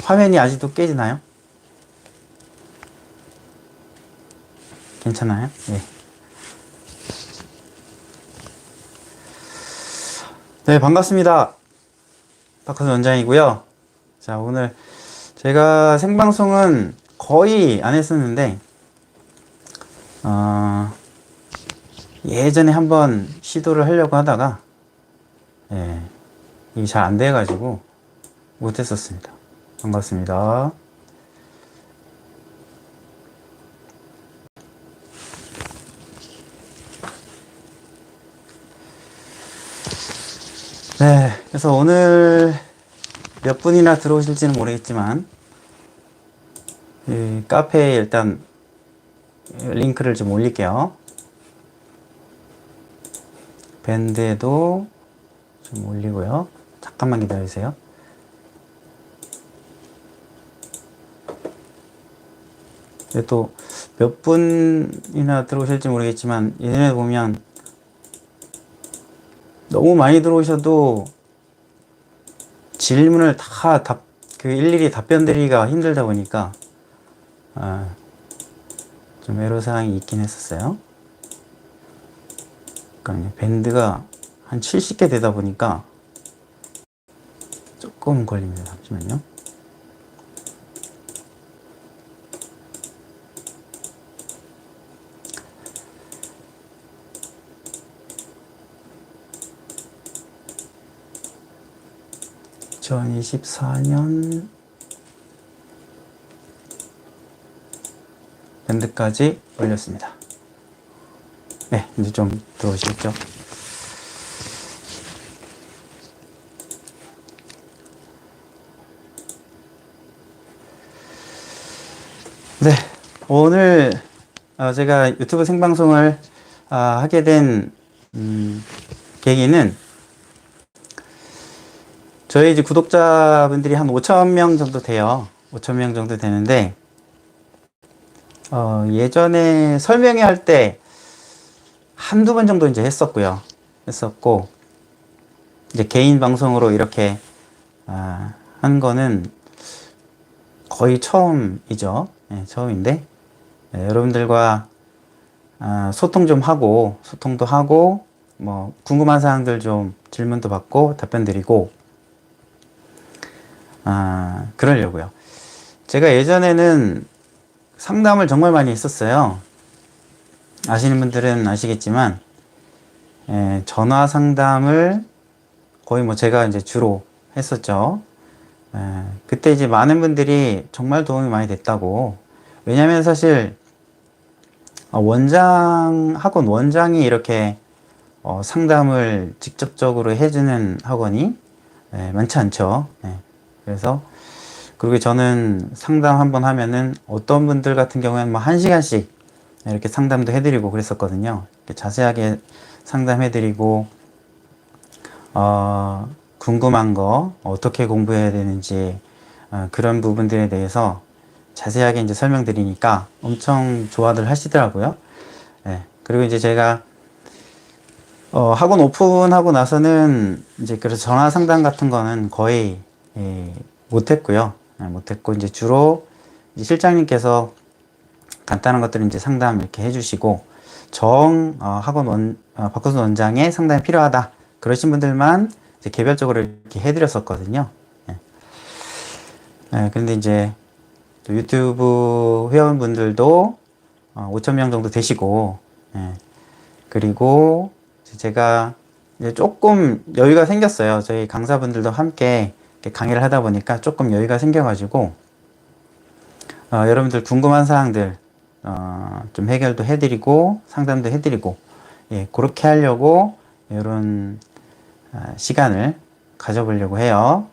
화면이 아직도 깨지나요? 괜찮아요? 네. 네, 반갑습니다. 박하선 원장이고요. 자, 오늘 제가 생방송은 거의 안 했었는데, 예전에 한번 시도를 하려고 하다가, 예, 이게 잘 안 돼가지고 못했었습니다. 반갑습니다. 네, 그래서 오늘 몇 분이나 들어오실지는 모르겠지만, 이 카페에 일단 링크를 좀 올릴게요. 밴드에도 좀 올리고요. 잠깐만 기다리세요. 또 몇 분이나 들어오실지 모르겠지만 예전에 보면 너무 많이 들어오셔도 질문을 다 일일이 답변 드리기가 힘들다 보니까 좀 애로사항이 있긴 했었어요. 그러니까 밴드가 한 70개 되다 보니까 조금 걸립니다. 잠시만요. (2024년) 밴드까지 올렸습니다. 네, 이제 좀 들어오시겠죠? 네, 오늘 제가 유튜브 생방송을 하게 된 계기는 저희 이제 구독자분들이 한 5,000명 정도 돼요. 5,000명 정도 되는데 예전에 설명회 할 때 한두 번 정도 이제 했었고 이제 개인 방송으로 이렇게 한 거는 거의 처음이죠. 네, 처음인데 여러분들과 소통도 하고 뭐 궁금한 사항들 좀 질문도 받고 답변 드리고 그러려고요. 제가 예전에는 상담을 정말 많이 했었어요. 아시는 분들은 아시겠지만 전화 상담을 거의 뭐 제가 이제 주로 했었죠. 그때 이제 많은 분들이 정말 도움이 많이 됐다고. 왜냐면 사실 학원 원장이 이렇게 상담을 직접적으로 해주는 학원이 많지 않죠. 그래서 그리고 저는 상담 한번 하면은 어떤 분들 같은 경우에는 뭐 1시간씩 이렇게 상담도 해드리고 그랬었거든요. 자세하게 상담해드리고 궁금한 거 어떻게 공부해야 되는지 그런 부분들에 대해서 자세하게 이제 설명드리니까 엄청 좋아들 하시더라고요. 그리고 이제 제가 학원 오픈하고 나서는 이제 그래서 전화 상담 같은 거는 거의 못했고요. 못했고 이제 주로 이제 실장님께서 간단한 것들을 이제 상담 이렇게 해주시고 박호순 원장의 상담이 필요하다 그러신 분들만 이제 개별적으로 이렇게 해드렸었거든요. 그런데 이제 또 유튜브 회원분들도 5,000명 정도 되시고 그리고 제가 이제 조금 여유가 생겼어요. 저희 강사분들도 함께 강의를 하다 보니까 조금 여유가 생겨가지고 여러분들 궁금한 사항들 좀 해결도 해드리고 상담도 해드리고 그렇게 하려고 이런 시간을 가져보려고 해요.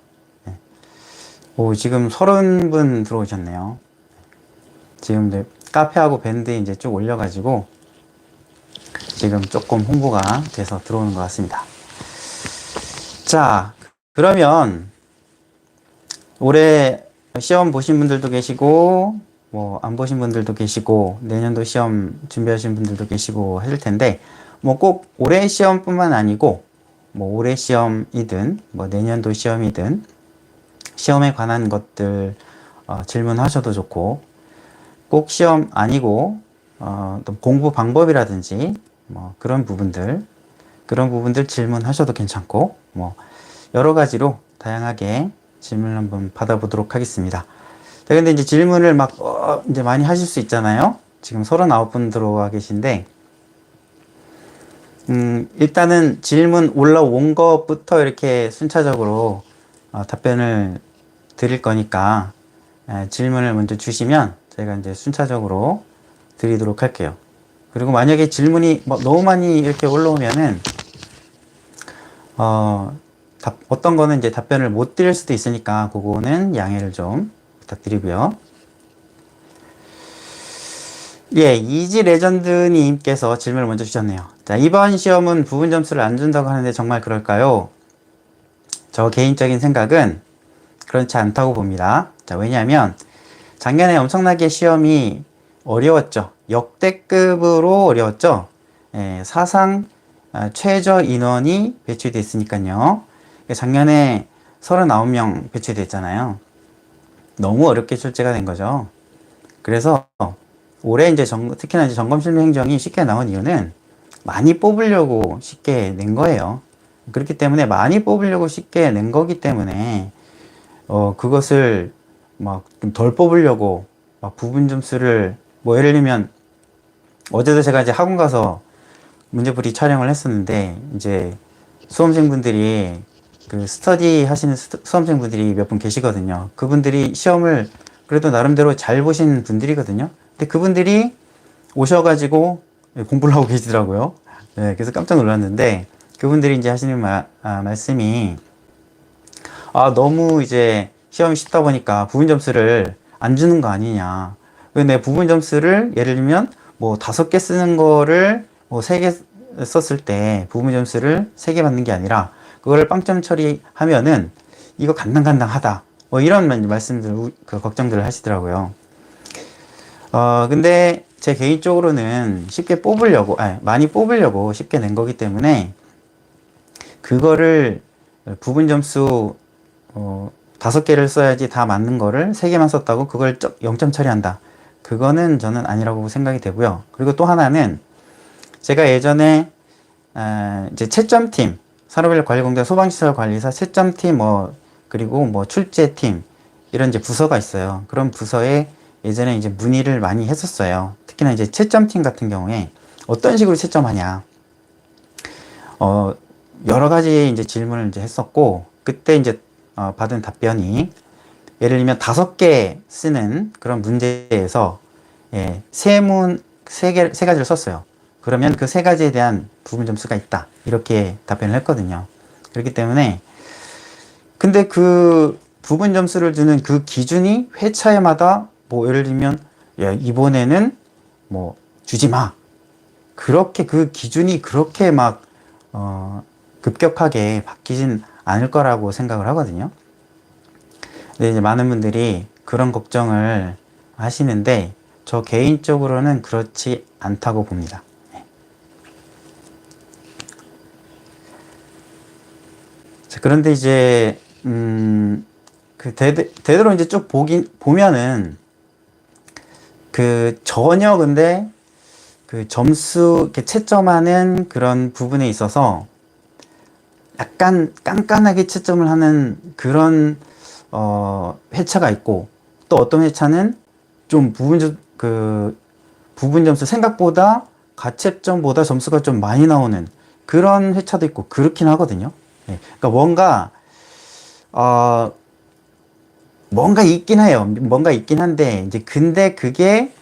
지금 30분 들어오셨네요. 지금 이제 카페하고 밴드 이제 쭉 올려가지고 지금 조금 홍보가 돼서 들어오는 것 같습니다. 자, 그러면 올해 시험 보신 분들도 계시고 뭐 안 보신 분들도 계시고 내년도 시험 준비하신 분들도 계시고 하실 텐데 뭐 꼭 올해 시험뿐만 아니고 뭐 올해 시험이든 뭐 내년도 시험이든 시험에 관한 것들 질문하셔도 좋고, 꼭 시험 아니고 또 공부 방법이라든지 뭐 그런 부분들 질문하셔도 괜찮고, 뭐 여러 가지로 다양하게 질문을 한번 받아보도록 하겠습니다. 자, 근데 이제 질문을 막 이제 많이 하실 수 있잖아요. 지금 39분 들어와 계신데, 일단은 질문 올라온 것부터 이렇게 순차적으로 답변을 드릴 거니까, 질문을 먼저 주시면 제가 이제 순차적으로 드리도록 할게요. 그리고 만약에 질문이 너무 많이 이렇게 올라오면은 어떤 거는 이제 답변을 못 드릴 수도 있으니까 그거는 양해를 좀 부탁드리고요. 예, 이지 레전드님께서 질문을 먼저 주셨네요. 자, 이번 시험은 부분 점수를 안 준다고 하는데 정말 그럴까요? 저 개인적인 생각은 그렇지 않다고 봅니다. 자, 왜냐하면 작년에 엄청나게 시험이 어려웠죠. 역대급으로 어려웠죠. 예, 사상 최저 인원이 배출됐으니까요. 작년에 39명 배출됐잖아요. 너무 어렵게 출제가 된 거죠. 그래서 올해 이제 특히나 이제 점검실무 행정이 쉽게 나온 이유는 많이 뽑으려고 쉽게 낸 거예요. 그렇기 때문에 많이 뽑으려고 쉽게 낸 거기 때문에 그것을 막 좀 덜 뽑으려고 막 부분 점수를 뭐 예를 들면 어제도 제가 이제 학원 가서 문제풀이 촬영을 했었는데, 이제 수험생분들이 그 스터디 하시는 수험생분들이 몇 분 계시거든요. 그분들이 시험을 그래도 나름대로 잘 보신 분들이거든요. 근데 그분들이 오셔가지고 공부를 하고 계시더라고요. 네, 그래서 깜짝 놀랐는데, 그분들이 이제 하시는 말씀이, 너무 이제 시험이 쉽다 보니까 부분 점수를 안 주는 거 아니냐. 근데 부분 점수를 예를 들면 뭐 5개 쓰는 거를 뭐 3개 썼을 때 부분 점수를 3개 받는 게 아니라 그거를 빵점 처리하면은 이거 간당간당하다. 뭐 이런 말씀들, 걱정들을 하시더라고요. 근데 제 개인적으로는 쉽게 뽑으려고, 많이 뽑으려고 쉽게 낸 거기 때문에 그거를 부분 점수 5개를 써야지 다 맞는 거를 3개만 썼다고 그걸 0점 처리한다. 그거는 저는 아니라고 생각이 되고요. 그리고 또 하나는 제가 예전에 이제 채점팀, 산업인력관리공단 소방시설관리사 채점팀 그리고 뭐 출제팀 이런 이제 부서가 있어요. 그런 부서에 예전에 이제 문의를 많이 했었어요. 특히나 이제 채점팀 같은 경우에 어떤 식으로 채점하냐. 여러 가지 이제 질문을 이제 했었고, 그때 이제 받은 답변이 예를 들면 5개 쓰는 그런 문제에서 세 가지를 썼어요. 그러면 그 3가지에 대한 부분 점수가 있다. 이렇게 답변을 했거든요. 그렇기 때문에 근데 그 부분 점수를 주는 그 기준이 회차마다 뭐 예를 들면 이번에는 뭐 주지 마. 그렇게 그 기준이 그렇게 막 급격하게 바뀌진 않을 거라고 생각을 하거든요. 근데 이제 많은 분들이 그런 걱정을 하시는데 저 개인적으로는 그렇지 않다고 봅니다. 자, 그런데 이제 대대로 이제 쭉 보면은 그 전혀 근데 그 점수 이렇게 채점하는 그런 부분에 있어서 약간 깐깐하게 채점을 하는 그런 회차가 있고, 또 어떤 회차는 좀 부분 점수 생각보다 가채점보다 점수가 좀 많이 나오는 그런 회차도 있고 그렇긴 하거든요. 그러니까 뭔가 있긴 해요. 뭔가 있긴 한데 이제 근데 그게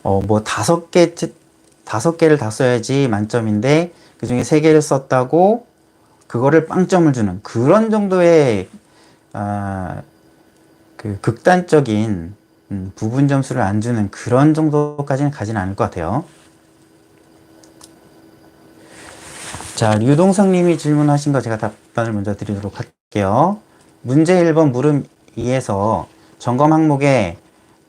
뭐 5개를 다 써야지 만점인데 그 중에 3개를 썼다고 그거를 빵점을 주는 그런 정도의 그 극단적인 부분 점수를 안 주는 그런 정도까지는 가지는 않을 것 같아요. 자, 류동성 님이 질문하신 거 제가 답변을 먼저 드리도록 할게요. 문제 1번 물음 2에서 점검 항목에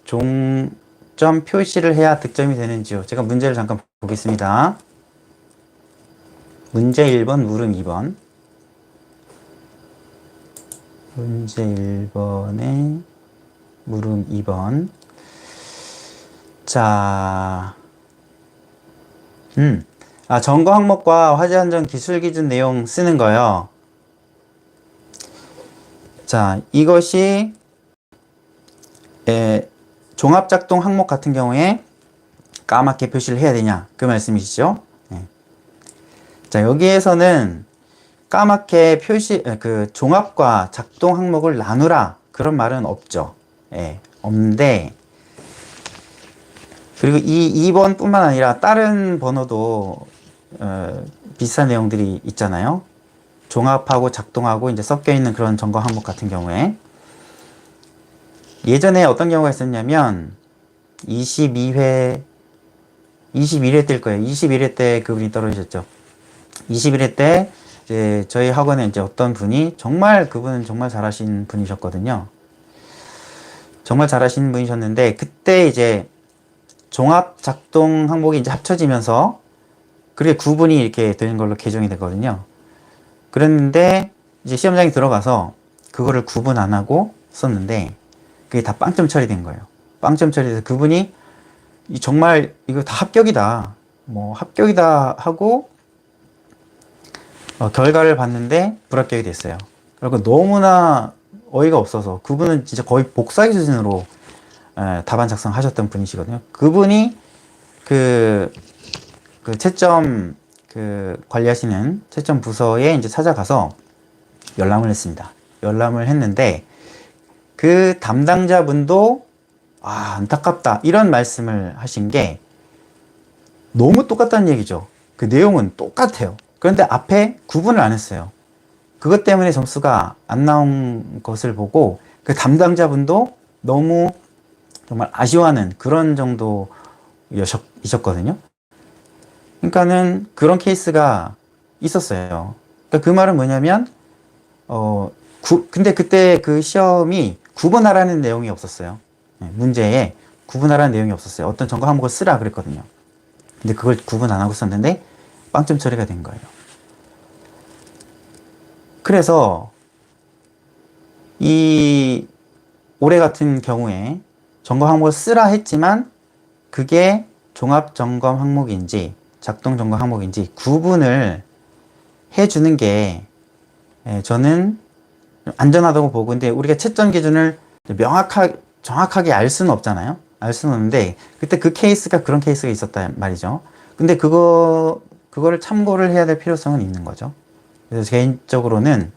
종점 표시를 해야 득점이 되는지요? 제가 문제를 잠깐 보겠습니다. 문제 1번 물음 2번. 문제 1번에 물음 2번. 자, 점거 항목과 화재 안전 기술 기준 내용 쓰는 거요. 자, 이것이 종합작동 항목 같은 경우에 까맣게 표시를 해야 되냐 그 말씀이시죠? 네. 자, 여기에서는 까맣게 그 종합과 작동 항목을 나누라 그런 말은 없죠. 예, 없는데, 그리고 이 2번 뿐만 아니라 다른 번호도 비슷한 내용들이 있잖아요. 종합하고 작동하고 이제 섞여 있는 그런 점검 항목 같은 경우에 예전에 어떤 경우가 있었냐면 21회 뜰 거예요. 21회 때 그분이 떨어지셨죠. 21회 때 이제 저희 학원에 이제 어떤 분이 그분은 정말 잘하신 분이셨거든요. 정말 잘하신 분이셨는데 그때 이제 종합 작동 항목이 이제 합쳐지면서 그게 구분이 이렇게 되는 걸로 개정이 되거든요. 그랬는데 이제 시험장에 들어가서 그거를 구분 안 하고 썼는데 그게 다 빵점 처리된 거예요. 빵점 처리돼서 그분이 정말 이거 다 합격이다. 뭐 합격이다 하고 결과를 봤는데 불합격이 됐어요. 그리고 너무나 어이가 없어서 그분은 진짜 거의 복사기 수준으로 답안 작성하셨던 분이시거든요. 그분이 그 채점 관리하시는 채점 부서에 이제 찾아가서 열람을 했습니다. 열람을 했는데 그 담당자분도 안타깝다 이런 말씀을 하신 게 너무 똑같다는 얘기죠. 그 내용은 똑같아요. 그런데 앞에 구분을 안 했어요. 그것 때문에 점수가 안 나온 것을 보고 그 담당자분도 너무 정말 아쉬워하는 그런 정도이셨거든요. 그러니까는 그런 케이스가 있었어요. 그러니까 그 말은 뭐냐면 근데 그때 그 시험이 구분하라는 내용이 없었어요. 문제에 구분하라는 내용이 없었어요. 어떤 점검 항목을 쓰라 그랬거든요. 근데 그걸 구분 안 하고 썼는데 빵점 처리가 된 거예요. 그래서 이 올해 같은 경우에 점검 항목을 쓰라 했지만 그게 종합 점검 항목인지 작동 점검 항목인지 구분을 해주는 게 저는 안전하다고 보고, 근데 우리가 채점 기준을 정확하게 알 수는 없잖아요. 알 수는 없는데 그때 그 케이스가 그런 케이스가 있었단 말이죠. 근데 그거를 참고를 해야 될 필요성은 있는 거죠. 그래서 개인적으로는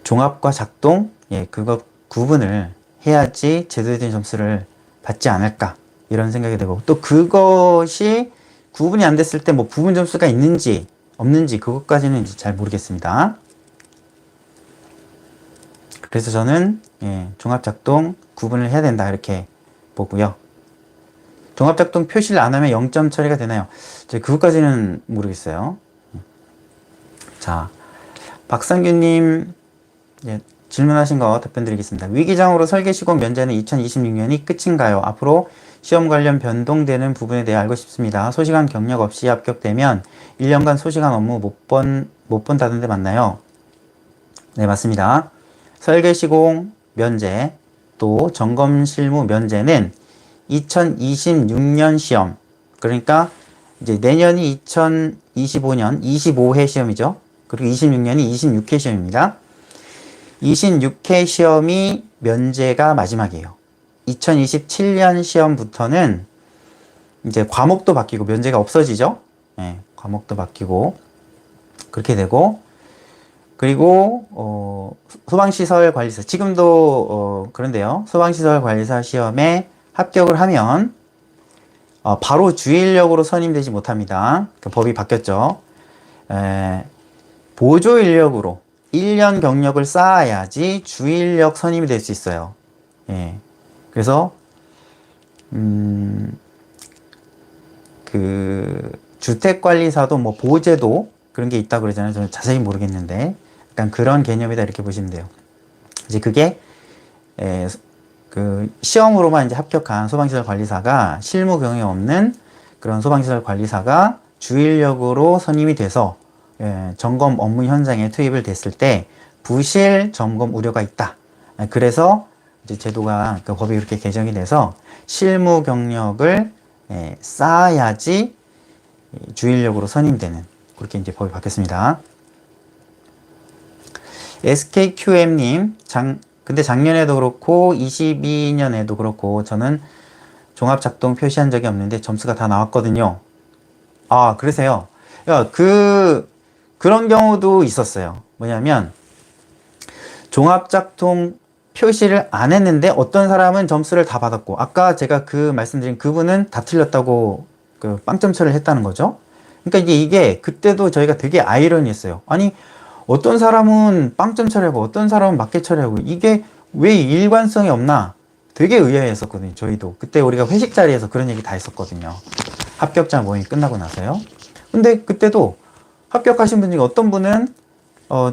종합과 작동 그거 구분을 해야지 제대로 된 점수를 받지 않을까 이런 생각이 되고, 또 그것이 구분이 안 됐을 때 뭐 부분 점수가 있는지 없는지 그것까지는 이제 잘 모르겠습니다. 그래서 저는 종합작동 구분을 해야 된다 이렇게 보고요. 종합작동 표시를 안 하면 0점 처리가 되나요? 그것까지는 모르겠어요. 자, 박상규님 질문하신 거 답변 드리겠습니다. 위기장으로 설계 시공 면제는 2026년이 끝인가요? 앞으로 시험 관련 변동되는 부분에 대해 알고 싶습니다. 소시간 경력 없이 합격되면 1년간 소시간 업무 못 본다던데 맞나요? 네, 맞습니다. 설계 시공 면제 또 점검 실무 면제는 2026년 시험, 그러니까 이제 내년이 2025년 25회 시험이죠. 그리고 26년이 26회 시험입니다. 26회 시험이 면제가 마지막이에요. 2027년 시험부터는 이제 과목도 바뀌고 면제가 없어지죠. 과목도 바뀌고 그렇게 되고, 그리고 소방시설 관리사 지금도 그런데요. 소방시설 관리사 시험에 합격을 하면 바로 주일력으로 선임되지 못합니다. 그 법이 바뀌었죠. 보조 인력으로 1년 경력을 쌓아야지 주일력 선임이 될 수 있어요. 그래서 그 주택관리사도 뭐 보제도 그런 게 있다고 그러잖아요. 저는 자세히 모르겠는데 약간 그런 개념이다 이렇게 보시면 돼요. 이제 그게 그 시험으로만 이제 합격한 소방시설 관리사가 실무 경험이 없는 그런 소방시설 관리사가 주일력으로 선임이 돼서 점검 업무 현장에 투입을 됐을 때 부실 점검 우려가 있다. 그래서 이제 제도가 그 법이 그렇게 개정이 돼서 실무 경력을 쌓아야지 주일력으로 선임되는 그렇게 이제 법이 바뀌었습니다. SKQM님, 근데 작년에도 그렇고 22년에도 그렇고 저는 종합작동 표시한 적이 없는데 점수가 다 나왔거든요. 아, 그러세요? 야, 그런 경우도 있었어요. 뭐냐면 종합작동 표시를 안 했는데 어떤 사람은 점수를 다 받았고, 아까 제가 그 말씀드린 그분은 다 틀렸다고 그 빵점 처리를 했다는 거죠. 그러니까 이게 그때도 저희가 되게 아이러니했어요. 아니, 어떤 사람은 빵점 처리하고 어떤 사람은 맞게 처리하고 이게 왜 일관성이 없나 되게 의아했었거든요. 저희도 그때 우리가 회식 자리에서 그런 얘기 다 했었거든요. 합격자 모임이 끝나고 나서요. 근데 그때도 합격하신 분 중에 어떤 분은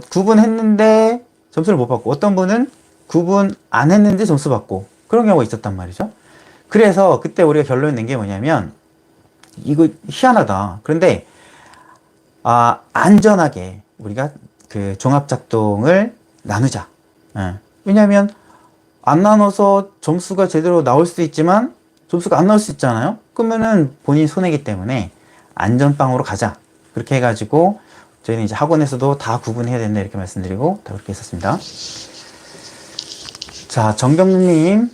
구분했는데 점수를 못 받고 어떤 분은 구분 안 했는데 점수 받고 그런 경우가 있었단 말이죠. 그래서 그때 우리가 결론 낸 게 뭐냐면 이거 희한하다. 그런데 안전하게 우리가 그 종합작동을 나누자. 왜냐하면 안 나눠서 점수가 제대로 나올 수도 있지만 점수가 안 나올 수 있잖아요. 그러면은 본인 손해기 때문에 안전빵으로 가자. 그렇게 해가지고 저희는 이제 학원에서도 다 구분해야 된다 이렇게 말씀드리고 다 그렇게 했었습니다. 자, 정경님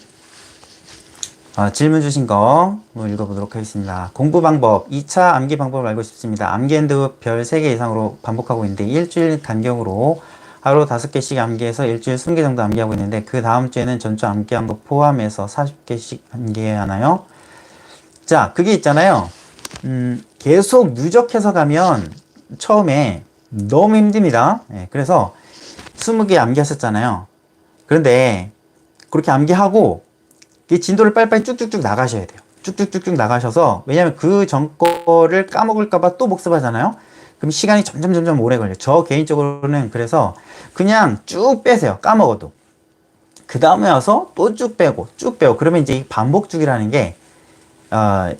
질문 주신 거 읽어보도록 하겠습니다. 공부 방법, 2차 암기 방법을 알고 싶습니다. 암기 핸드 별 3개 이상으로 반복하고 있는데 일주일 간격으로 하루 5개씩 암기해서 일주일 20개 정도 암기하고 있는데 그 다음 주에는 전주 암기한 거 포함해서 40개씩 암기해야 하나요? 자, 그게 있잖아요. 계속 누적해서 가면 처음에 너무 힘듭니다. 그래서 20개 암기하셨잖아요. 그런데 그렇게 암기하고 이 진도를 빨리빨리 쭉쭉쭉 나가셔야 돼요. 쭉쭉쭉쭉 나가셔서, 왜냐면 그 전 거를 까먹을까봐 또 복습하잖아요. 그럼 시간이 점점 오래 걸려요. 저 개인적으로는 그래서 그냥 쭉 빼세요. 까먹어도. 그 다음에 와서 또 쭉 빼고, 쭉 빼고. 그러면 이제 반복주기라는 게,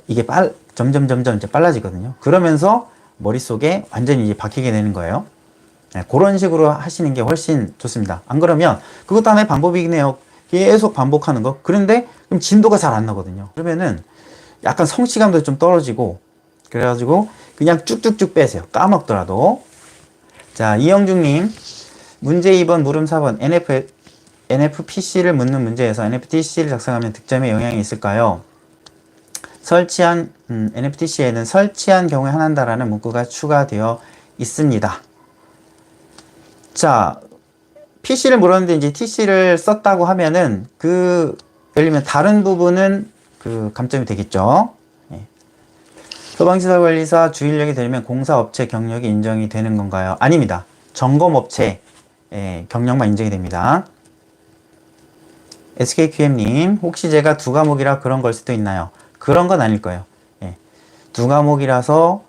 이게 점점 이제 빨라지거든요. 그러면서 머릿속에 완전히 이제 박히게 되는 거예요. 그런 식으로 하시는 게 훨씬 좋습니다. 안 그러면 그것도 하나의 방법이긴 해요. 계속 반복하는 거. 그런데 그럼 진도가 잘 안 나거든요. 그러면은 약간 성취감도 좀 떨어지고 그래가지고 그냥 쭉쭉쭉 빼세요. 까먹더라도. 자, 이영중님 문제 2번 물음 4번 NFPC를 묻는 문제에서 NFTC를 작성하면 득점에 영향이 있을까요? 설치한 NFTC에는 설치한 경우에 한한다라는 문구가 추가되어 있습니다. 자, PC를 물었는데 이제 TC를 썼다고 하면은 예를 들면 다른 부분은 그 감점이 되겠죠. 소방시설관리사 주인력이 되려면 공사업체 경력이 인정이 되는 건가요? 아닙니다. 점검업체 경력만 인정이 됩니다. SKQM님 혹시 제가 2과목이라 그런 걸 수도 있나요? 그런 건 아닐 거예요. 2과목이라서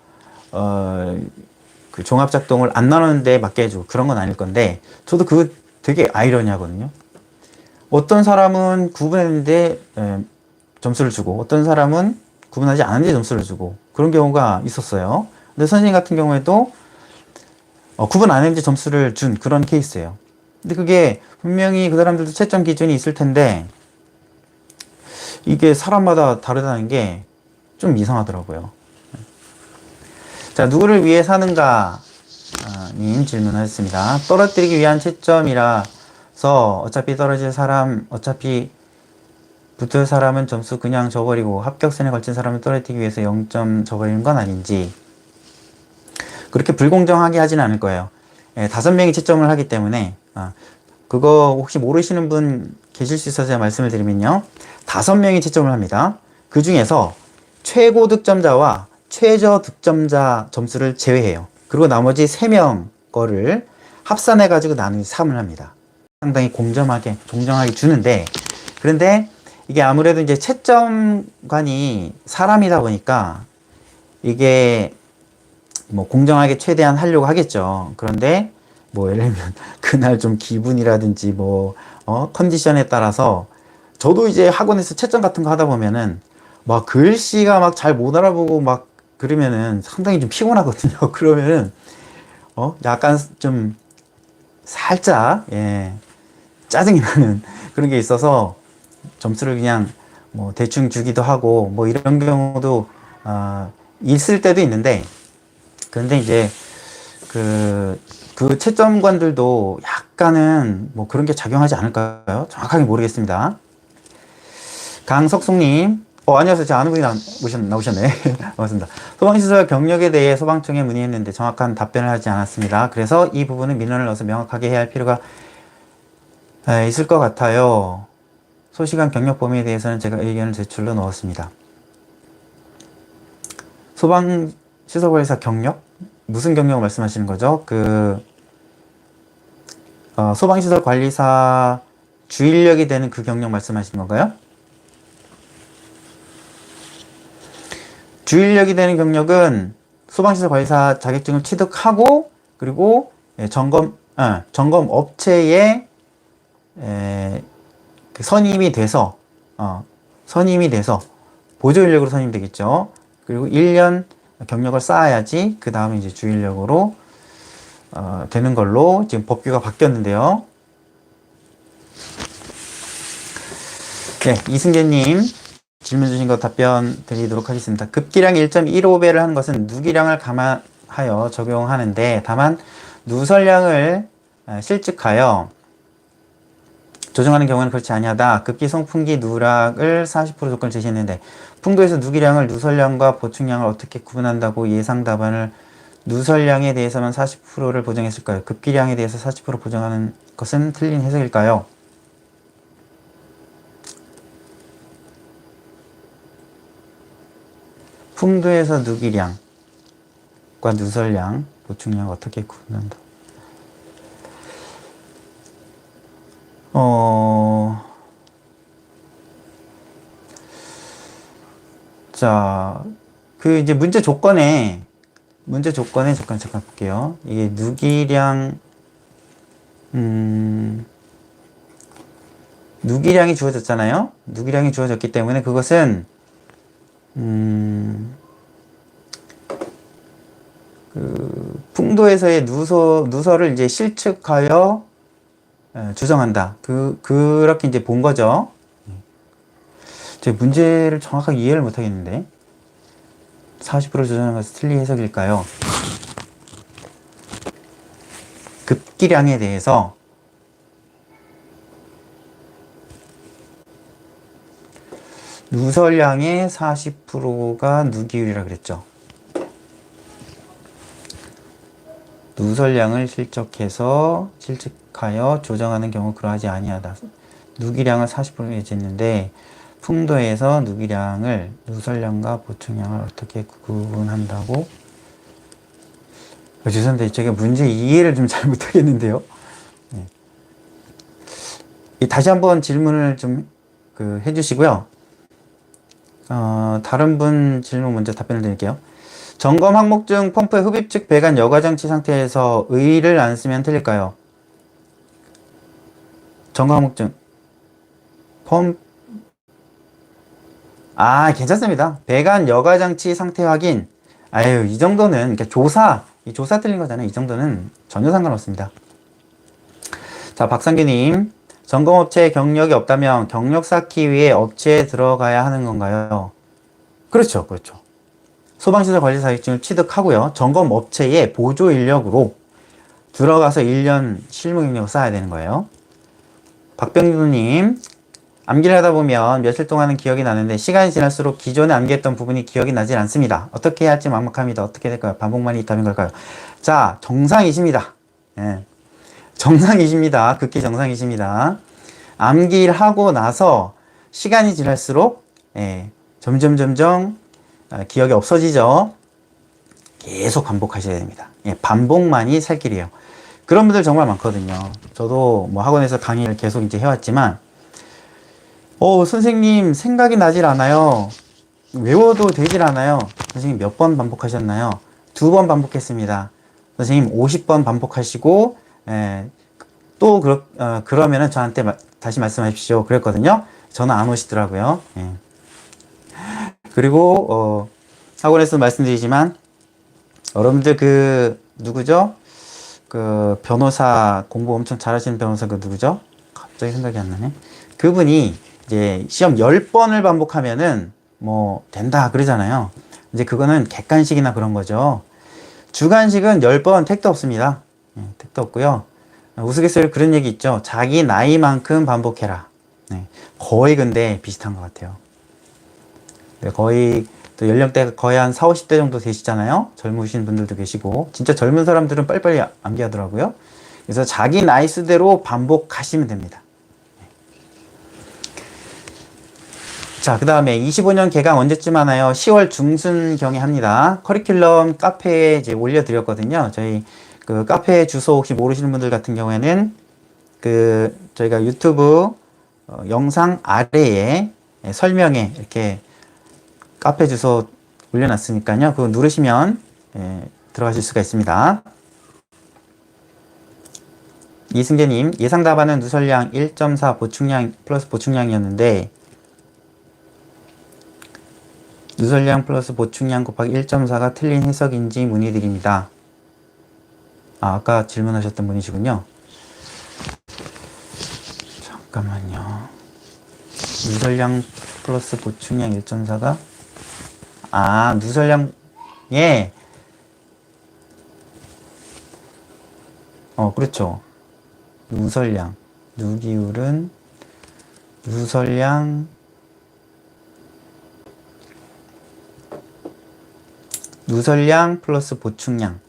그 종합작동을 안 나누는데 맞게 해주고 그런 건 아닐 건데 저도 그거 되게 아이러니하거든요. 어떤 사람은 구분했는데 점수를 주고 어떤 사람은 구분하지 않은데 점수를 주고 그런 경우가 있었어요. 근데 선생님 같은 경우에도 구분 안 했는데 점수를 준 그런 케이스예요. 근데 그게 분명히 그 사람들도 채점 기준이 있을 텐데 이게 사람마다 다르다는 게 좀 이상하더라고요. 자, 누구를 위해 사는가 님 질문하셨습니다. 떨어뜨리기 위한 채점이라서 어차피 떨어질 사람, 어차피 붙을 사람은 점수 그냥 줘버리고 합격선에 걸친 사람을 떨어뜨리기 위해서 0점 줘버리는 건 아닌지 그렇게 불공정하게 하진 않을 거예요. 5명이 채점을 하기 때문에 그거 혹시 모르시는 분 계실 수 있어서 제가 말씀을 드리면요. 5명이 채점을 합니다. 그 중에서 최고 득점자와 최저 득점자 점수를 제외해요. 그리고 나머지 3명 거를 합산해가지고 나누기 3을 합니다. 상당히 공정하게 주는데, 그런데 이게 아무래도 이제 채점관이 사람이다 보니까 이게 뭐 공정하게 최대한 하려고 하겠죠. 그런데 뭐 예를 들면 그날 좀 기분이라든지 컨디션에 따라서 저도 이제 학원에서 채점 같은 거 하다 보면은 막 글씨가 막 잘 못 알아보고 막 그러면은 상당히 좀 피곤하거든요. 그러면은 약간 좀 살짝, 예, 짜증이 나는 그런 게 있어서 점수를 그냥 뭐 대충 주기도 하고 뭐 이런 경우도, 있을 때도 있는데, 근데 이제 그 채점관들도 약간은 뭐 그런 게 작용하지 않을까요? 정확하게 모르겠습니다. 강석숙님, 안녕하세요. 제 아는 분이 나오셨네. 반갑습니다. 소방시설 경력에 대해 소방청에 문의했는데 정확한 답변을 하지 않았습니다. 그래서 이 부분은 민원을 넣어서 명확하게 해야 할 필요가 있을 것 같아요. 소시간 경력 범위에 대해서는 제가 의견을 제출로 넣었습니다. 소방시설관리사 경력? 무슨 경력을 말씀하시는 거죠? 소방시설 관리사 주인력이 되는 그 경력 말씀하시는 건가요? 주인력이 되는 경력은 소방시설 관리사 자격증을 취득하고, 그리고 점검 업체에 선임이 돼서, 보조인력으로 선임되겠죠. 그리고 1년 경력을 쌓아야지 그 다음에 이제 주인력으로 되는 걸로 지금 법규가 바뀌었는데요. 네, 이승재님 질문 주신 거 답변 드리도록 하겠습니다. 급기량 1.15배를 하는 것은 누기량을 감안하여 적용하는데, 다만 누설량을 실측하여 조정하는 경우는 그렇지 아니하다. 급기 송풍기 누락을 40% 조건을 제시했는데, 풍도에서 누기량을 누설량과 보충량을 어떻게 구분한다고 예상 답안을 누설량에 대해서만 40%를 보정했을까요? 급기량에 대해서 40% 보정하는 것은 틀린 해석일까요? 풍도에서 누기량과 누설량, 보충량 어떻게 구분한다? 자, 이제 문제 조건에 잠깐 볼게요. 이게 누기량이 주어졌잖아요. 누기량이 주어졌기 때문에 그것은 풍도에서의 누설을 이제 실측하여 조정한다. 그렇게 이제 본 거죠. 제가 문제를 정확하게 이해를 못 하겠는데, 40% 조정하는 것은 틀린 해석일까요? 급기량에 대해서 누설량의 40%가 누기율이라 그랬죠. 누설량을 실측하여 조정하는 경우 그러하지 아니하다. 누기량을 40% 예제했는데, 풍도에서 누설량과 보충량을 어떻게 구분한다고? 죄송한데 제가 문제 이해를 좀 잘 못하겠는데요. 네. 다시 한번 질문을 좀 해주시고요. 다른 분 질문 먼저 답변을 드릴게요. 점검 항목 중 펌프의 흡입 측 배관 여과장치 상태에서 의를 안 쓰면 틀릴까요? 점검 항목 중 괜찮습니다. 배관 여과장치 상태 확인. 이 정도는, 그러니까 조사 틀린 거잖아요. 이 정도는 전혀 상관없습니다. 자, 박상규님. 점검업체에 경력이 없다면 경력 쌓기 위해 업체에 들어가야 하는 건가요? 그렇죠. 소방시설 관리사 자격증을 취득하고요. 점검업체에 보조 인력으로 들어가서 1년 실무 경력을 쌓아야 되는 거예요. 박병규님. 암기를 하다 보면 며칠 동안은 기억이 나는데 시간이 지날수록 기존에 암기했던 부분이 기억이 나질 않습니다. 어떻게 해야 할지 막막합니다. 어떻게 될까요? 반복만이 있다는 걸까요? 자, 정상이십니다. 예. 정상이십니다. 극히 정상이십니다. 암기를 하고 나서 시간이 지날수록 점점 기억이 없어지죠. 계속 반복하셔야 됩니다. 반복만이 살 길이에요. 그런 분들 정말 많거든요. 저도 뭐 학원에서 강의를 계속 이제 해왔지만, 선생님 생각이 나질 않아요. 외워도 되질 않아요. 선생님 몇 번 반복하셨나요? 2번 반복했습니다. 선생님 50번 반복하시고, 또 그러면은 저한테 다시 말씀하십시오. 그랬거든요. 저는 안 오시더라고요. 그리고 학원에서 말씀드리지만, 여러분들 누구죠? 그 변호사 공부 엄청 잘하시는 변호사 그 누구죠? 갑자기 생각이 안 나네. 그분이 이제 시험 10번을 반복하면은 뭐 된다 그러잖아요. 이제 그거는 객관식이나 그런 거죠. 주관식은 10번 택도 없습니다. 택도 없고요. 우스갯소리로 그런 얘기 있죠. 자기 나이만큼 반복해라. 네, 거의 근데 비슷한 것 같아요. 네, 거의 또 연령대가 거의 한 4, 50대 정도 되시잖아요. 젊으신 분들도 계시고 진짜 젊은 사람들은 빨리빨리 암기하더라고요. 그래서 자기 나이수대로 반복하시면 됩니다. 자, 그 다음에 25년 개강 언제쯤 하나요? 10월 중순경에 합니다. 커리큘럼 카페에 이제 올려드렸거든요. 저희 그 카페 주소 혹시 모르시는 분들 같은 경우에는 그 저희가 유튜브 영상 아래에 설명에 이렇게 카페 주소 올려놨으니까요. 그거 누르시면 들어가실 수가 있습니다. 이승재님, 예상 답안은 누설량 1.4 보충량 플러스 보충량이었는데 누설량 플러스 보충량 곱하기 1.4가 틀린 해석인지 문의드립니다. 아까 질문하셨던 분이시군요. 잠깐만요. 누설량 플러스 보충량 1.4가 누설량에 그렇죠. 누설량 누기울은 누설량 플러스 보충량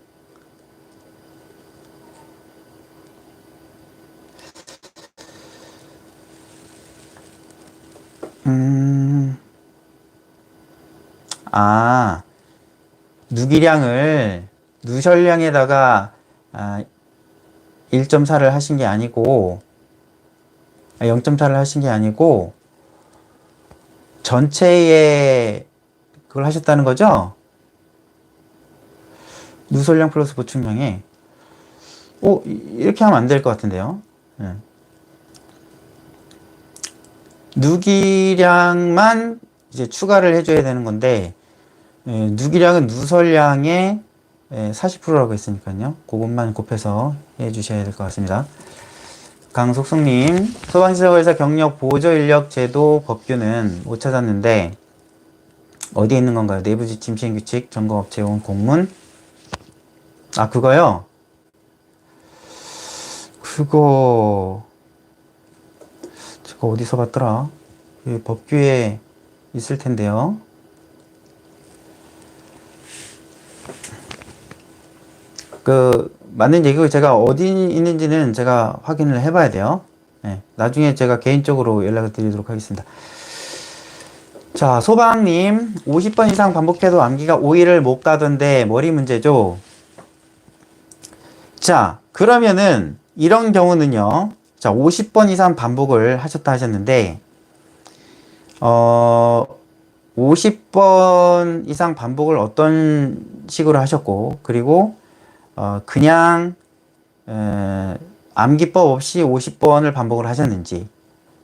누기량을 누설량에다가 1.4를 하신 게 아니고 0.4를 하신 게 아니고 전체에 그걸 하셨다는 거죠? 누설량 플러스 보충량에 이렇게 하면 안 될 것 같은데요. 누기량만 이제 추가를 해줘야 되는 건데 누기량은 누설량의 40%라고 했으니까요. 그것만 곱해서 해주셔야 될 것 같습니다. 강속성님, 소방시설회사 경력 보조인력 제도 법규는 못 찾았는데 어디에 있는 건가요? 내부 지침 시행규칙 점검업체 온 공문. 그거요? 그거 제가 어디서 봤더라? 그 법규에 있을 텐데요. 맞는 얘기고 제가 어디 있는지는 제가 확인을 해봐야 돼요. 나중에 제가 개인적으로 연락을 드리도록 하겠습니다. 자, 소방님, 50번 이상 반복해도 암기가 5일을 못 가던데 머리 문제죠? 자, 그러면은 이런 경우는요. 자, 50번 이상 반복을 하셨다 하셨는데 50번 이상 반복을 어떤 식으로 하셨고 그리고 그냥 암기법 없이 50번을 반복을 하셨는지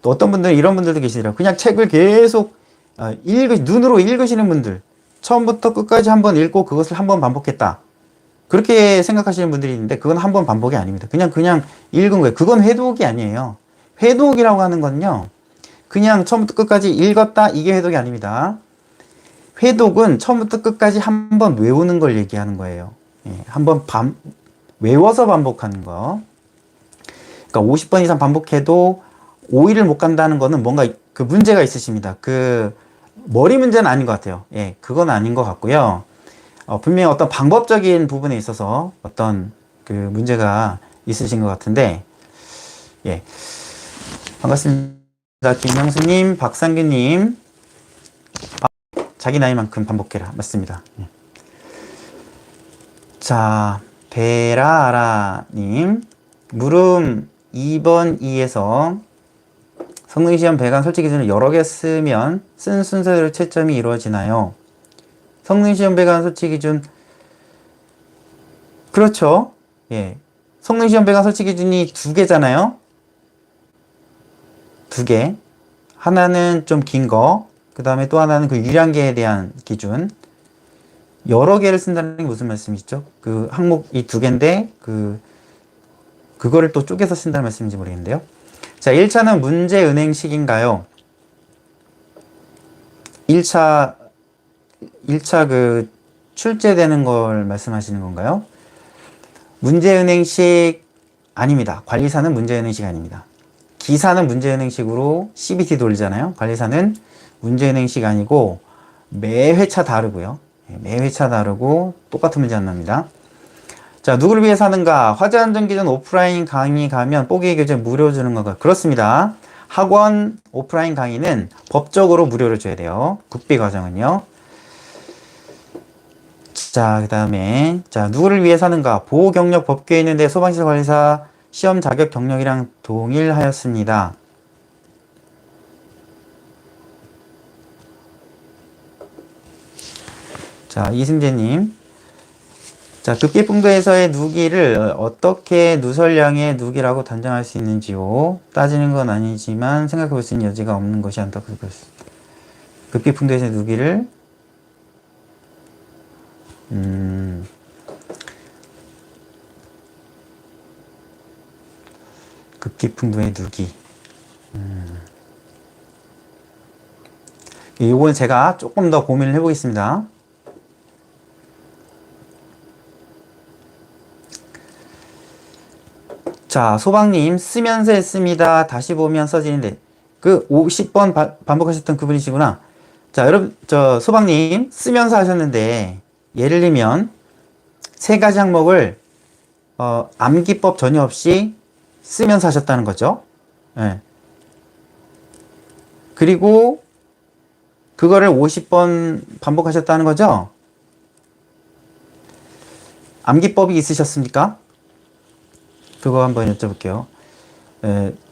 또 어떤 분들은 이런 분들도 계시더라고요. 그냥 책을 계속 눈으로 읽으시는 분들 처음부터 끝까지 한번 읽고 그것을 한번 반복했다. 그렇게 생각하시는 분들이 있는데 그건 한 번 반복이 아닙니다. 그냥 읽은 거예요. 그건 회독이 아니에요. 회독이라고 하는 건요. 그냥 처음부터 끝까지 읽었다 이게 회독이 아닙니다. 회독은 처음부터 끝까지 한 번 외우는 걸 얘기하는 거예요. 한번 외워서 반복하는 거. 그러니까 50번 이상 반복해도 5일을 못 간다는 거는 뭔가 그 문제가 있으십니다. 그 머리 문제는 아닌 것 같아요. 그건 아닌 것 같고요. 분명히 어떤 방법적인 부분에 있어서 어떤 그 문제가 있으신 것 같은데, 반갑습니다. 김명수님, 박상규님, 자기 나이만큼 반복해라. 맞습니다. 자, 베라아라님, 물음 2번 2에서 성능시험 배관 설치 기준을 여러 개 쓰면 쓴 순서대로 채점이 이루어지나요? 성능시험 배관 설치 기준, 그렇죠. 성능시험 배관 설치 기준이 2개잖아요. 2개. 하나는 좀 긴 거, 그 다음에 또 하나는 그 유량계에 대한 기준. 여러 개를 쓴다는 게 무슨 말씀이시죠? 그 항목 이 2개인데, 그 그거를 또 쪼개서 쓴다는 말씀인지 모르겠는데요. 자, 1차는 문제은행식인가요? 1차 그 출제되는 걸 말씀하시는 건가요? 문제은행식 아닙니다. 관리사는 문제은행식 아닙니다. 기사는 문제은행식으로 CBT 돌리잖아요. 관리사는 문제은행식 아니고 매 회차 다르고요. 매 회차 다르고 똑같은 문제 안 납니다. 자, 누구를 위해서 하는가? 화재안전기준 오프라인 강의 가면 뽀개 교재 무료 주는 건가? 그렇습니다. 학원 오프라인 강의는 법적으로 무료로 줘야 돼요. 국비 과정은요. 자, 그 다음에 자, 누구를 위해서 하는가? 보호 경력 법규에 있는데 소방시설 관리사 시험 자격 경력이랑 동일하였습니다. 자, 이승재님. 자, 급기풍도에서의 누기를 어떻게 누설량의 누기라고 단정할 수 있는지요? 따지는 건 아니지만 생각해 볼 수 있는 여지가 없는 것이 안타깝습니다. 급기풍도에서의 누기를 급기풍도의 누기. 이건 제가 조금 더 고민을 해보겠습니다. 자, 소방님 쓰면서 했습니다. 다시 보면 써지는데 그 50번 반복하셨던 그분이시구나. 자, 여러분, 저 소방님 쓰면서 하셨는데 예를 들면 세 가지 항목을 암기법 전혀 없이 쓰면서 하셨다는 거죠. 예. 그리고 그거를 50번 반복하셨다는 거죠. 암기법이 있으셨습니까? 그거 한번 여쭤볼게요.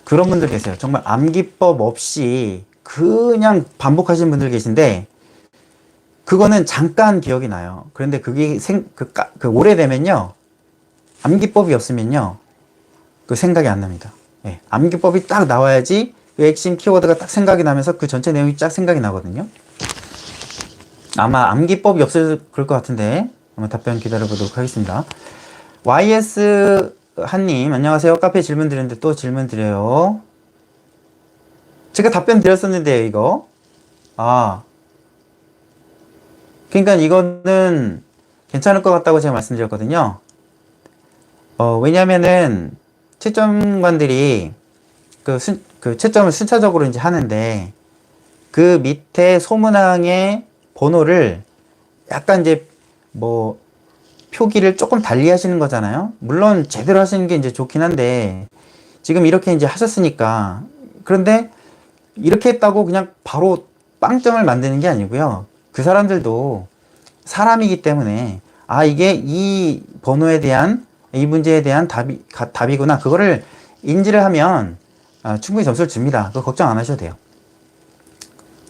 그런 분들 계세요. 정말 암기법 없이 그냥 반복하시는 분들 계신데 그거는 잠깐 기억이 나요. 그런데 그게 오래되면요. 암기법이 없으면요. 그 생각이 안 납니다. 예, 암기법이 딱 나와야지 그 핵심 키워드가 딱 생각이 나면서 그 전체 내용이 쫙 생각이 나거든요. 아마 암기법이 없을 그럴 것 같은데 한번 답변 기다려보도록 하겠습니다. YS 한님 안녕하세요. 카페 질문 드렸는데 또 질문 드려요. 제가 답변 드렸었는데요, 이거. 그러니까 이거는 괜찮을 것 같다고 제가 말씀드렸거든요. 왜냐면은 채점관들이 그 채점을 순차적으로 이제 하는데 그 밑에 소문항의 번호를 약간 이제 뭐 표기를 조금 달리 하시는 거잖아요. 물론 제대로 하시는 게 이제 좋긴 한데 지금 이렇게 이제 하셨으니까 그런데 이렇게 했다고 그냥 바로 빵점을 만드는 게 아니고요. 그 사람들도 사람이기 때문에 이게 이 번호에 대한 이 문제에 대한 답이구나. 그거를 인지를 하면 충분히 점수를 줍니다. 그거 걱정 안 하셔도 돼요.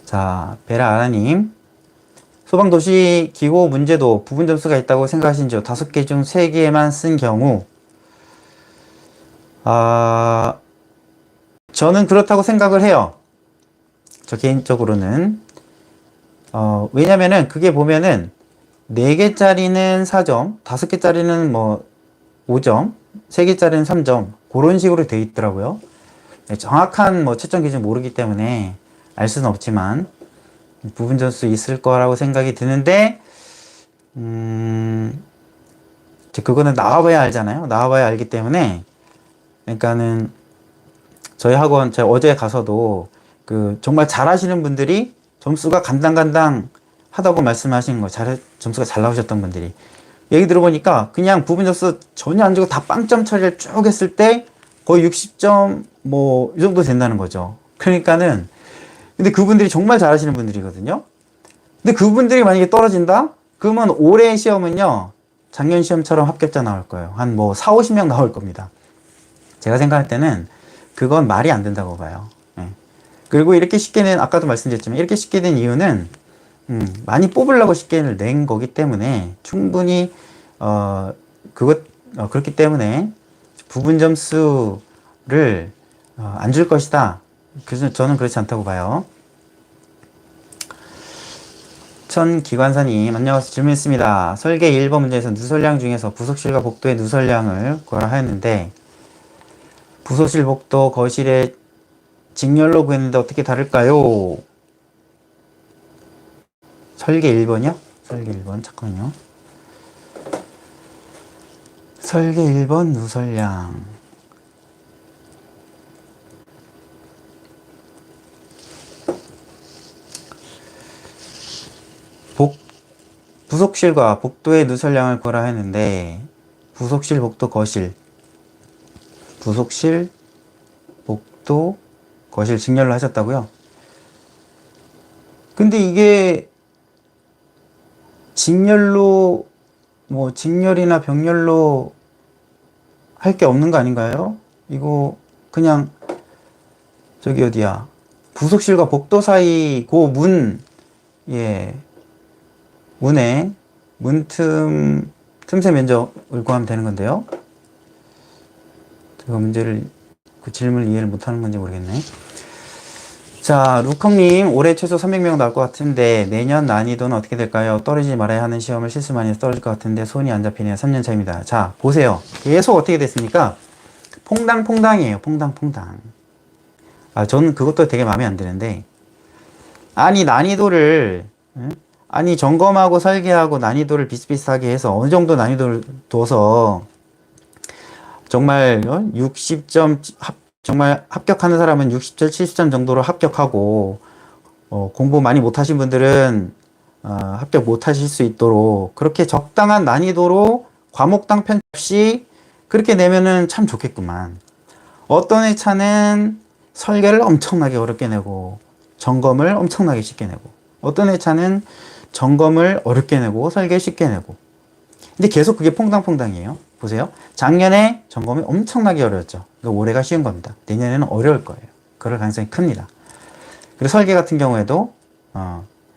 자, 베라아라님. 소방도시 기호 문제도 부분 점수가 있다고 생각하신지요? 5개 중 3개만 쓴 경우. 저는 그렇다고 생각을 해요. 저 개인적으로는. 왜냐면은 그게 보면은 4개짜리는 4점, 5개짜리는 뭐 5점, 3개짜리는 3점, 그런 식으로 되어 있더라고요. 정확한 뭐 채점 기준 모르기 때문에 알 수는 없지만, 부분 점수 있을 거라고 생각이 드는데, 그거는 나와봐야 알잖아요. 나와봐야 알기 때문에, 그러니까는 저희 학원, 제가 어제 가서도 정말 잘하시는 분들이 점수가 간당간당 하다고 말씀하시는 거, 점수가 잘 나오셨던 분들이. 얘기 들어보니까 그냥 부분 점수 전혀 안 주고 다 빵점 처리를 쭉 했을 때 거의 60점 뭐 이 정도 된다는 거죠. 그러니까는 근데 그분들이 정말 잘하시는 분들이거든요. 근데 그분들이 만약에 떨어진다? 그러면 올해 시험은요, 작년 시험처럼 합격자 나올 거예요. 한 뭐 4, 50명 나올 겁니다. 제가 생각할 때는 그건 말이 안 된다고 봐요. 예. 그리고 이렇게 쉽게 아까도 말씀드렸지만 이렇게 쉽게 된 이유는 많이 뽑으려고 쉽게 낸 거기 때문에 충분히 그렇기 때문에 부분 점수를 안 줄 것이다. 그래서 저는 그렇지 않다고 봐요. 천기관사님 안녕하세요. 질문했습니다. 설계 1번 문제에서 누설량 중에서 부속실과 복도의 누설량을 구하라 하였는데 부소실, 복도, 거실에 직렬로 구했는데 어떻게 다를까요? 설계 1번이요? 설계 1번, 잠깐만요. 설계 1번 누설량. 부속실과 복도의 누설량을 구하라 했는데, 부속실, 복도, 거실. 부속실, 복도, 거실 직렬로 하셨다고요? 근데 이게 직렬로, 뭐 직렬이나 병렬로 할 게 없는 거 아닌가요? 이거 그냥 저기 어디야? 부속실과 복도 사이 그 문, 예, 문에 틈새 면적을 구하면 되는 건데요. 제가 문제를, 그 질문을 이해를 못하는 건지 모르겠네. 자, 루컴님, 올해 최소 300명 나올 것 같은데, 내년 난이도는 어떻게 될까요? 떨어지지 말아야 하는 시험을 실수 많이 해서 떨어질 것 같은데, 손이 안 잡히네요. 3년 차입니다. 자, 보세요. 계속 어떻게 됐습니까? 퐁당퐁당이에요. 퐁당퐁당. 아, 저는 그것도 되게 마음에 안 드는데, 아니, 난이도를, 아니, 점검하고 설계하고 난이도를 비슷비슷하게 해서 어느 정도 난이도를 둬서, 정말 60점, 정말 합격하는 사람은 60점, 70점 정도로 합격하고, 공부 많이 못하신 분들은 합격 못하실 수 있도록 그렇게 적당한 난이도로 과목당 편없이 그렇게 내면은 참 좋겠구만. 어떤 회차는 설계를 엄청나게 어렵게 내고 점검을 엄청나게 쉽게 내고, 어떤 회차는 점검을 어렵게 내고 설계 쉽게 내고. 근데 계속 그게 퐁당퐁당이에요. 보세요. 작년에 점검이 엄청나게 어려웠죠. 그러니까 올해가 쉬운 겁니다. 내년에는 어려울 거예요. 그럴 가능성이 큽니다. 그리고 설계 같은 경우에도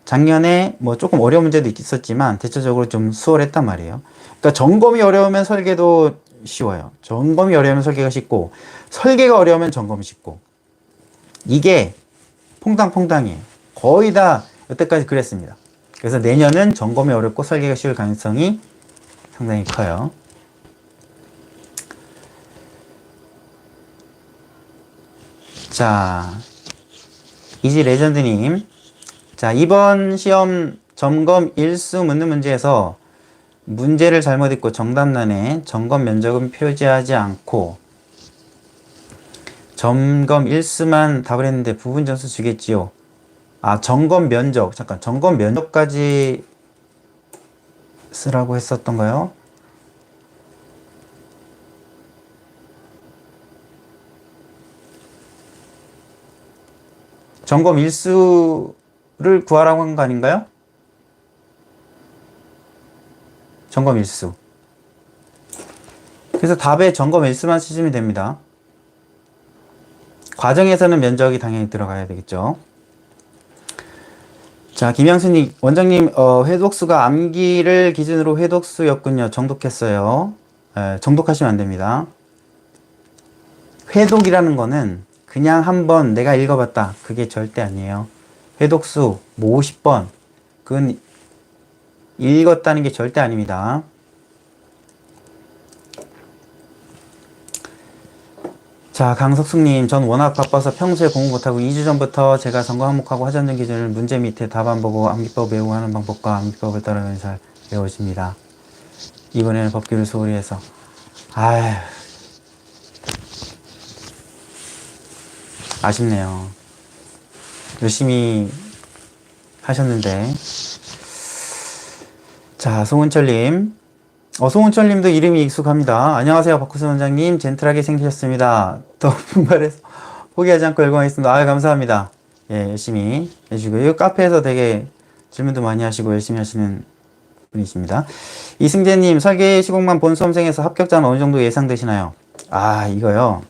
작년에 뭐 조금 어려운 문제도 있었지만 대체적으로 좀 수월했단 말이에요. 그러니까 점검이 어려우면 설계도 쉬워요. 점검이 어려우면 설계가 쉽고, 설계가 어려우면 점검이 쉽고. 이게 퐁당퐁당이에요. 거의 다 여태까지 그랬습니다. 그래서 내년은 점검이 어렵고 설계가 쉬울 가능성이 상당히 커요. 자, 이지 레전드님. 자, 이번 시험 점검 일수 묻는 문제에서 문제를 잘못 읽고 정답란에 점검 면적은 표시하지 않고 점검 일수만 답을 했는데 부분 점수 주겠지요. 아, 점검 면적. 잠깐, 점검 면적까지 쓰라고 했었던가요? 점검 일수를 구하라고 한 거 아닌가요? 점검 일수. 그래서 답에 점검 일수만 쓰시면 됩니다. 과정에서는 면적이 당연히 들어가야 되겠죠. 자, 김양순님, 원장님, 회독수가 암기를 기준으로 회독수였군요. 정독했어요. 정독하시면 안 됩니다. 회독이라는 거는 그냥 한번 내가 읽어봤다. 그게 절대 아니에요. 회독수, 뭐 50번. 그건 읽었다는 게 절대 아닙니다. 자, 강석숙님, 전 워낙 바빠서 평소에 공부 못하고 2주 전부터 제가 전공 항목하고 화전점 기준을 문제 밑에 답 안 보고 암기법 외우고 하는 방법과 암기법을 따르면 잘 외워집니다. 이번에는 법규를 소홀히 해서. 아휴, 아쉽네요. 열심히 하셨는데. 자, 송은철님. 송은철님도 이름이 익숙합니다. 안녕하세요, 박구순 원장님. 젠틀하게 생기셨습니다. 더 분발해서 포기하지 않고 열공하겠습니다. 아유, 감사합니다. 예, 열심히 해주시고요. 이 카페에서 되게 질문도 많이 하시고 열심히 하시는 분이십니다. 이승재님, 설계 시공만 본 수험생에서 합격자는 어느 정도 예상되시나요? 아, 이거요.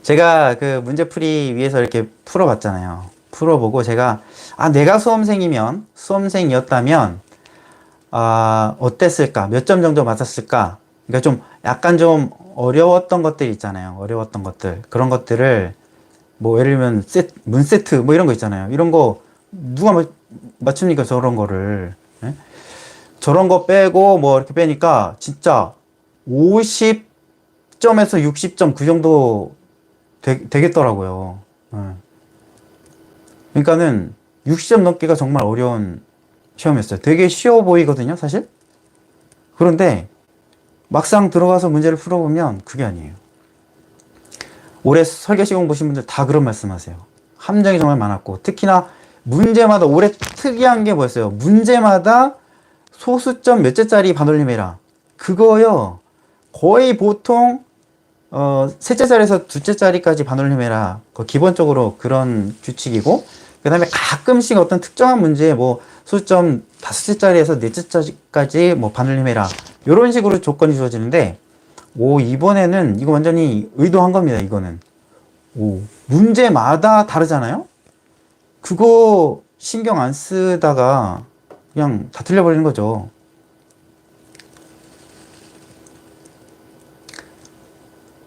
제가 그 문제풀이 위해서 이렇게 풀어봤잖아요. 풀어보고 제가, 내가 수험생이었다면, 어땠을까? 몇 점 정도 맞았을까? 그러니까 좀, 약간 좀 어려웠던 것들 있잖아요. 어려웠던 것들. 그런 것들을, 뭐, 예를 들면, 문 세트, 뭐 이런 거 있잖아요. 이런 거, 누가 맞춥니까? 저런 거를. 예? 저런 거 빼고, 뭐, 이렇게 빼니까, 진짜, 50 50점에서 60점 그 정도 되겠더라고요. 예. 그러니까는 60점 넘기가 정말 어려운 시험이었어요. 되게 쉬워 보이거든요, 사실. 그런데 막상 들어가서 문제를 풀어보면 그게 아니에요. 올해 설계 시공 보신 분들 다 그런 말씀하세요. 함정이 정말 많았고, 특히나 문제마다 올해 특이한 게 뭐였어요? 문제마다 소수점 몇째짜리 반올림해라. 그거요. 거의 보통 셋째 자리에서 둘째 자리까지 반올림해라. 기본적으로 그런 규칙이고, 그 다음에 가끔씩 어떤 특정한 문제에 뭐 소수점 다섯째 자리에서 넷째 자리까지 뭐 반올림해라. 이런 식으로 조건이 주어지는데, 오, 이번에는 이거 완전히 의도한 겁니다, 이거는. 오, 문제마다 다르잖아요? 그거 신경 안 쓰다가 그냥 다 틀려버리는 거죠.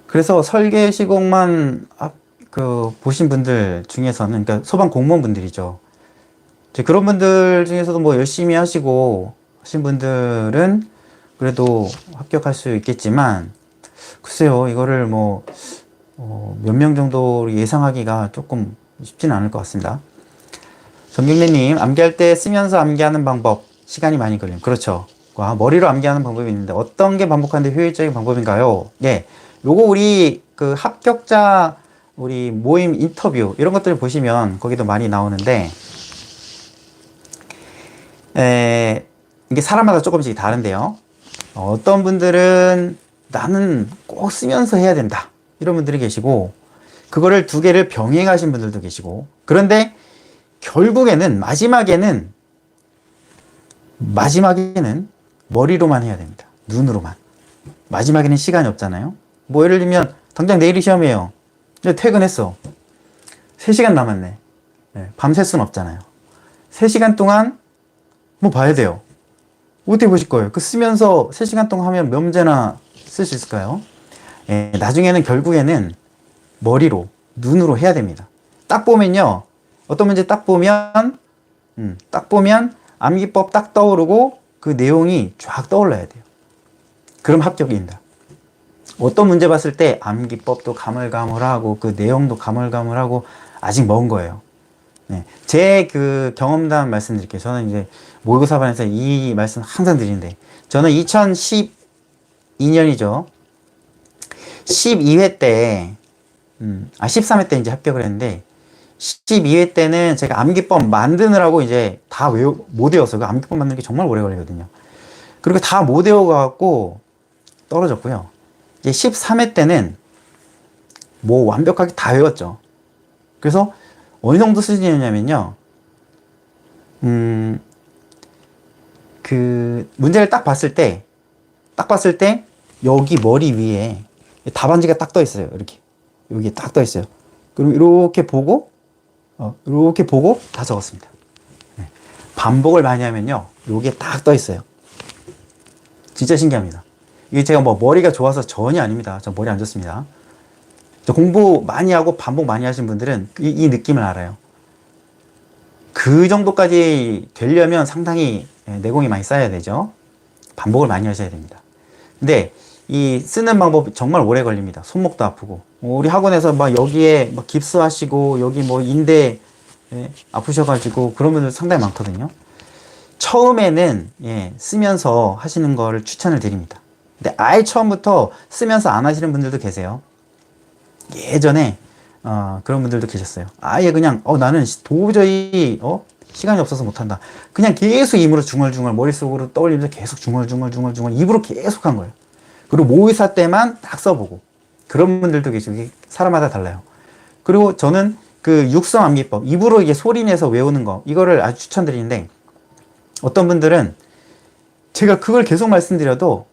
그래서 설계 시공만 보신 분들 중에서는, 그러니까 소방 공무원분들이죠. 이제 그런 분들 중에서도 뭐 열심히 하시고 하신 분들은 그래도 합격할 수 있겠지만, 글쎄요, 이거를 뭐, 몇 명 정도 예상하기가 조금 쉽지는 않을 것 같습니다. 정경래님, 암기할 때 쓰면서 암기하는 방법, 시간이 많이 걸림. 그렇죠. 머리로 암기하는 방법이 있는데, 어떤 게 반복하는데 효율적인 방법인가요? 예. 요거 우리 그 합격자 우리 모임 인터뷰 이런 것들을 보시면 거기도 많이 나오는데, 이게 사람마다 조금씩 다른데요. 어떤 분들은 나는 꼭 쓰면서 해야 된다, 이런 분들이 계시고, 그거를 두 개를 병행하신 분들도 계시고, 그런데 결국에는 마지막에는 머리로만 해야 됩니다. 눈으로만. 마지막에는 시간이 없잖아요. 뭐 예를 들면 당장 내일이 시험이에요. 근데 퇴근했어. 3시간 남았네. 네, 밤샐 순 없잖아요. 3시간 동안 뭐 봐야 돼요. 어떻게 보실 거예요? 그 쓰면서 3시간 동안 하면 몇 문제나 쓸 수 있을까요? 예, 나중에는 결국에는 머리로, 눈으로 해야 됩니다. 딱 보면요. 어떤 문제 딱 보면 암기법 딱 떠오르고 그 내용이 쫙 떠올라야 돼요. 그럼 합격입니다. 어떤 문제 봤을 때 암기법도 가물가물하고 그 내용도 가물가물하고 아직 먼 거예요. 네. 제 그 경험담 말씀드릴게요. 저는 이제 모의고사반에서 이 말씀 항상 드리는데, 저는 2012년이죠. 12회 때, 13회 때 이제 합격을 했는데, 12회 때는 제가 암기법 만드느라고 이제 다 못 외웠어요. 그 암기법 만드는 게 정말 오래 걸리거든요. 그리고 다 못 외워갖고 떨어졌고요. 이제 13회 때는 뭐 완벽하게 다 외웠죠. 그래서 어느 정도 수준이었냐면요. 그 문제를 딱 봤을 때 여기 머리 위에 답안지가 딱 떠 있어요. 이렇게. 여기 딱 떠 있어요. 그럼 이렇게 보고 다 적었습니다. 네. 반복을 많이 하면요, 요게 딱 떠 있어요. 진짜 신기합니다. 이게 제가 뭐 머리가 좋아서 전혀 아닙니다. 저 머리 안 좋습니다. 저 공부 많이 하고 반복 많이 하신 분들은 이 느낌을 알아요. 그 정도까지 되려면 상당히 내공이 많이 쌓여야 되죠. 반복을 많이 하셔야 됩니다. 근데 이 쓰는 방법이 정말 오래 걸립니다. 손목도 아프고. 우리 학원에서 막 여기에 막 깁스하시고 여기 뭐 인대 아프셔가지고 그런 분들 상당히 많거든요. 처음에는 쓰면서 하시는 거를 추천을 드립니다. 근데 아예 처음부터 쓰면서 안 하시는 분들도 계세요. 예전에 그런 분들도 계셨어요. 아예 그냥 나는 도저히 시간이 없어서 못한다. 그냥 계속 입으로 중얼중얼 머릿속으로 떠올리면서 계속 중얼중얼 입으로 계속 한 거예요. 그리고 모의사 때만 딱 써보고. 그런 분들도 계시고, 이게 사람마다 달라요. 그리고 저는 그 육성 암기법, 입으로 이게 소리내서 외우는 거, 이거를 아주 추천드리는데, 어떤 분들은 제가 그걸 계속 말씀드려도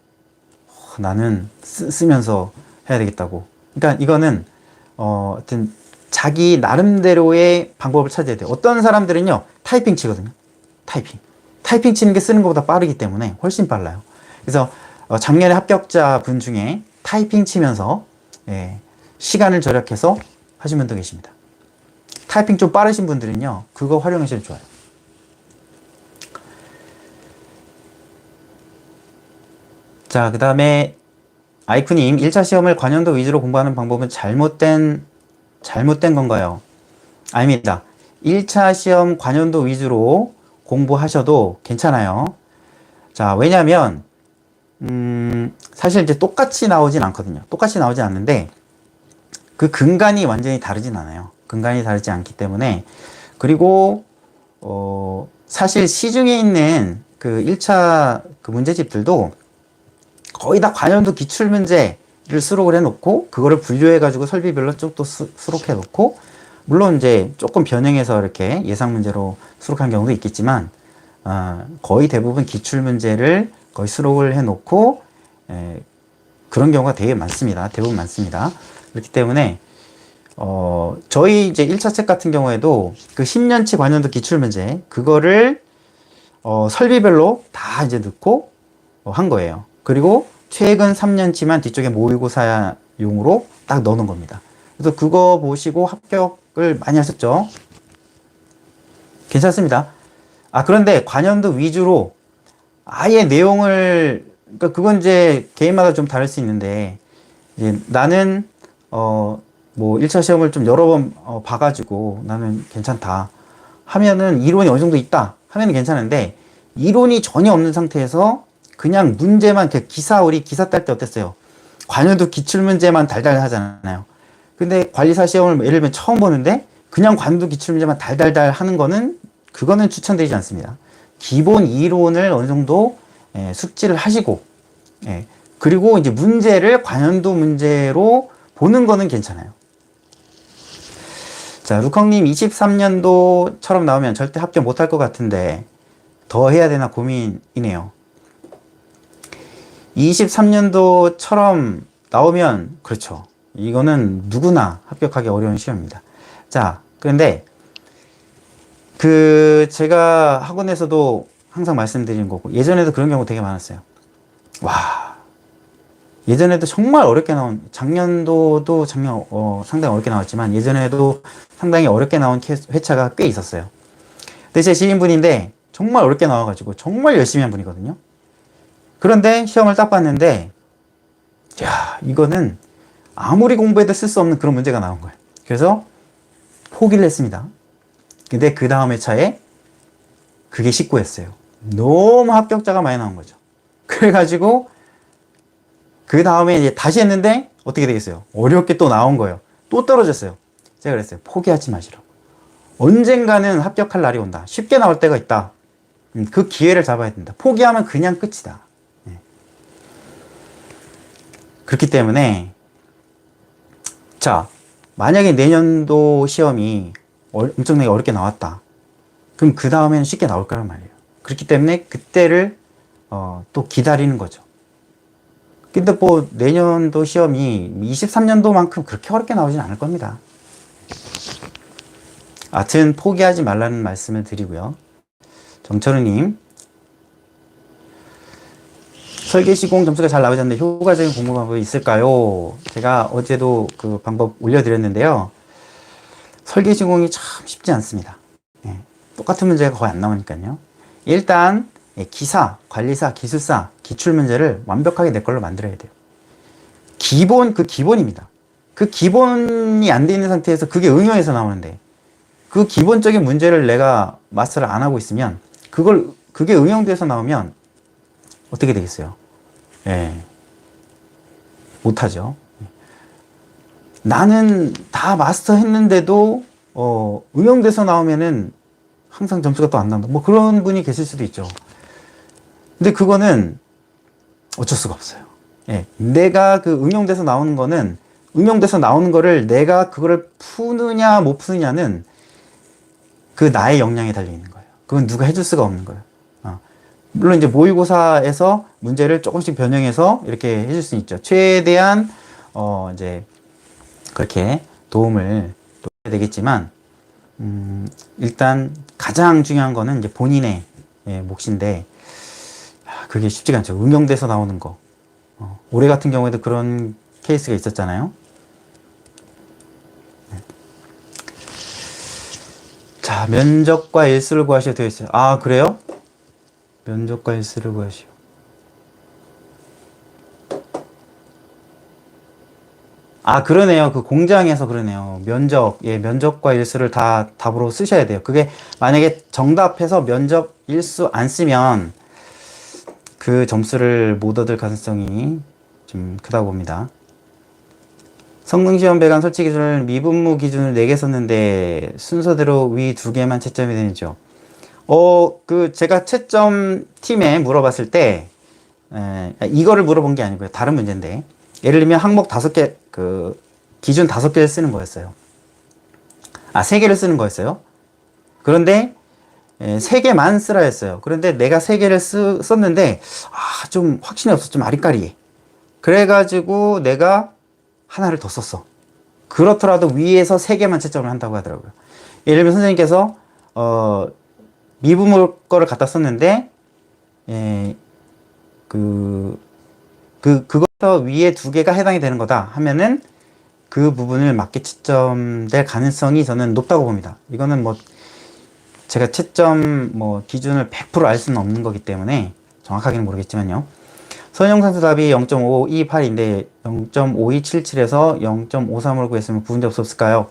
나는 쓰면서 해야 되겠다고. 그러니까 이거는 하여튼 자기 나름대로의 방법을 찾아야 돼요. 어떤 사람들은요, 타이핑 치거든요. 타이핑 치는 게 쓰는 것보다 빠르기 때문에 훨씬 빨라요. 그래서 작년에 합격자 분 중에 타이핑 치면서 시간을 절약해서 하신 분도 계십니다. 타이핑 좀 빠르신 분들은요, 그거 활용하시면 좋아요. 자, 그 다음에 아이쿠님, 1차 시험을 관연도 위주로 공부하는 방법은 잘못된 건가요? 아닙니다. 1차 시험 관연도 위주로 공부하셔도 괜찮아요. 자, 왜냐면, 사실 이제 똑같이 나오진 않거든요. 똑같이 나오진 않는데, 그 근간이 완전히 다르진 않아요. 근간이 다르지 않기 때문에. 그리고, 사실 시중에 있는 그 1차 그 문제집들도 거의 다 관연도 기출문제를 수록을 해놓고, 그거를 분류해가지고 설비별로 쭉 또 수록해놓고, 물론 이제 조금 변형해서 이렇게 예상 문제로 수록한 경우도 있겠지만, 거의 대부분 기출 문제를 거의 수록을 해놓고, 그런 경우가 되게 많습니다. 대부분 많습니다. 그렇기 때문에, 저희 이제 1차 책 같은 경우에도 그 10년치 관연도 기출 문제, 그거를, 설비별로 다 이제 넣고, 한 거예요. 그리고 최근 3년치만 뒤쪽에 모의고사용으로 딱 넣어놓은 겁니다. 그래서 그거 보시고 합격을 많이 하셨죠? 괜찮습니다. 그런데 관연도 위주로 아예 내용을, 그러니까 그건 이제 개인마다 좀 다를 수 있는데, 이제 나는, 뭐 1차 시험을 좀 여러 번 봐가지고 나는 괜찮다 하면은, 이론이 어느 정도 있다 하면은 괜찮은데, 이론이 전혀 없는 상태에서 그냥 문제만, 우리 기사 딸 때 어땠어요? 관연도 기출문제만 달달 하잖아요. 근데 관리사 시험을 예를 들면 처음 보는데 그냥 관연도 기출문제만 달달달 하는 거는, 그거는 추천되지 않습니다. 기본 이론을 어느 정도 숙지를 하시고, 그리고 이제 문제를 관연도 문제로 보는 거는 괜찮아요. 자, 루컹님, 23년도처럼 나오면 절대 합격 못할 것 같은데 더 해야 되나 고민이네요. 23년도처럼 나오면, 그렇죠. 이거는 누구나 합격하기 어려운 시험입니다. 자, 그런데 제가 학원에서도 항상 말씀드린 거고, 예전에도 그런 경우 되게 많았어요. 와, 예전에도 정말 어렵게 나온, 작년도도 상당히 어렵게 나왔지만, 예전에도 상당히 어렵게 나온 회차가 꽤 있었어요. 근데 제 지인분인데, 정말 어렵게 나와가지고, 정말 열심히 한 분이거든요. 그런데 시험을 딱 봤는데, 야, 이거는 아무리 공부해도 쓸 수 없는 그런 문제가 나온 거예요. 그래서 포기를 했습니다. 근데 그 다음 회차에 그게 19였어요. 너무 합격자가 많이 나온 거죠. 그래가지고 그 다음에 이제 다시 했는데 어떻게 되겠어요? 어렵게 또 나온 거예요. 또 떨어졌어요. 제가 그랬어요. 포기하지 마시라고. 언젠가는 합격할 날이 온다. 쉽게 나올 때가 있다. 그 기회를 잡아야 된다. 포기하면 그냥 끝이다. 그렇기 때문에, 자, 만약에 내년도 시험이 엄청나게 어렵게 나왔다. 그럼 그 다음에는 쉽게 나올 거란 말이에요. 그렇기 때문에 그때를 또 기다리는 거죠. 근데 뭐 내년도 시험이 23년도만큼 그렇게 어렵게 나오진 않을 겁니다. 하여튼 포기하지 말라는 말씀을 드리고요. 정철우님, 설계시공 점수가 잘 나오지 않는데 효과적인 공부 방법이 있을까요? 제가 어제도 그 방법 올려드렸는데요. 설계시공이 참 쉽지 않습니다. 똑같은 문제가 거의 안 나오니까요. 일단 기사, 관리사, 기술사, 기출문제를 완벽하게 내 걸로 만들어야 돼요. 기본입니다. 그 기본이 안 돼 있는 상태에서 그게 응용해서 나오는데, 그 기본적인 문제를 내가 마스터를 안 하고 있으면 그게 응용돼서 나오면 어떻게 되겠어요? 못하죠. 나는 다 마스터 했는데도 응용돼서 나오면은 항상 점수가 또 안 나온다. 뭐 그런 분이 계실 수도 있죠. 근데 그거는 어쩔 수가 없어요. 내가 그 응용돼서 나오는 거는, 응용돼서 나오는 거를 내가 그거를 푸느냐 못 푸느냐는 그 나의 역량에 달려 있는 거예요. 그건 누가 해줄 수가 없는 거예요. 물론 이제 모의고사에서 문제를 조금씩 변형해서 이렇게 해줄 수 있죠. 최대한 이제 그렇게 도움을 해야 되겠지만, 일단 가장 중요한 거는 이제 본인의 몫인데, 그게 쉽지가 않죠. 응용돼서 나오는 거. 올해 같은 경우에도 그런 케이스가 있었잖아요. 자, 면적과 일수를 구하시오 되어 있어요. 아, 그래요? 면적과 일수를 구하시오. 아, 그러네요. 그 공장에서 그러네요. 면접, 예, 면접과 일수를 다 답으로 쓰셔야 돼요. 그게 만약에 정답해서 면접 일수 안 쓰면 그 점수를 못 얻을 가능성이 좀 크다고 봅니다. 성능시험 배관 설치 기준을 미분무 기준을 4개 썼는데 순서대로 위 2개만 채점이 되죠. 제가 채점 팀에 물어봤을 때, 이거를 물어본 게 아니고요. 다른 문제인데. 예를 들면 항목 5개, 기준 5개를 쓰는 거였어요. 아, 3개를 쓰는 거였어요. 그런데, 3개만 쓰라 했어요. 그런데 내가 3개를 썼는데, 좀 확신이 없어. 좀 아리까리해. 그래가지고 내가 하나를 더 썼어. 그렇더라도 위에서 3개만 채점을 한다고 하더라고요. 예를 들면 선생님께서, 미분모 거를 갖다 썼는데, 예, 그거부터 위에 2개가 해당이 되는 거다 하면은 그 부분을 맞게 채점될 가능성이 저는 높다고 봅니다. 이거는 뭐, 제가 채점 기준을 100% 알 수는 없는 거기 때문에 정확하게는 모르겠지만요. 선형산수 답이 0.528인데 0.5277에서 0.53으로 구했으면 부분 접수 없을까요?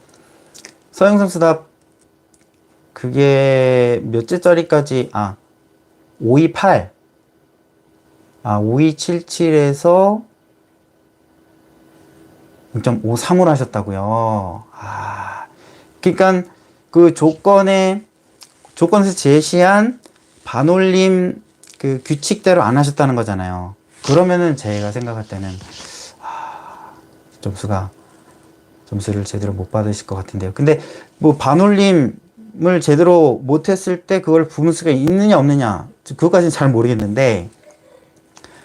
선형산수 답 그게 몇째짜리까지 528 5277에서 0.53으로 하셨다고요. 그러니까 그 조건에서 제시한 반올림 그 규칙대로 안 하셨다는 거잖아요. 그러면은 제가 생각할 때는 점수를 제대로 못 받으실 것 같은데요. 근데 뭐 반올림을 제대로 못했을 때 그걸 부분수가 있느냐 없느냐 그것까지는 잘 모르겠는데,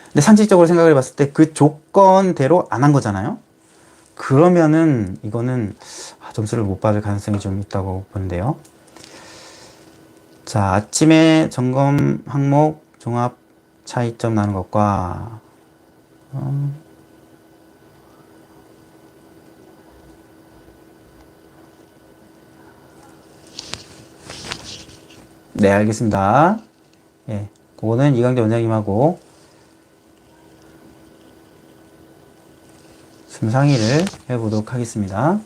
근데 상식적으로 생각을 해봤을 때 그 조건대로 안 한 거잖아요. 그러면은 이거는 점수를 못 받을 가능성이 좀 있다고 보는데요. 자, 아침에 점검 항목 종합 차이점 나는 것과 네, 알겠습니다. 예, 그거는 이강재 원장님하고 상의를 해보도록 하겠습니다.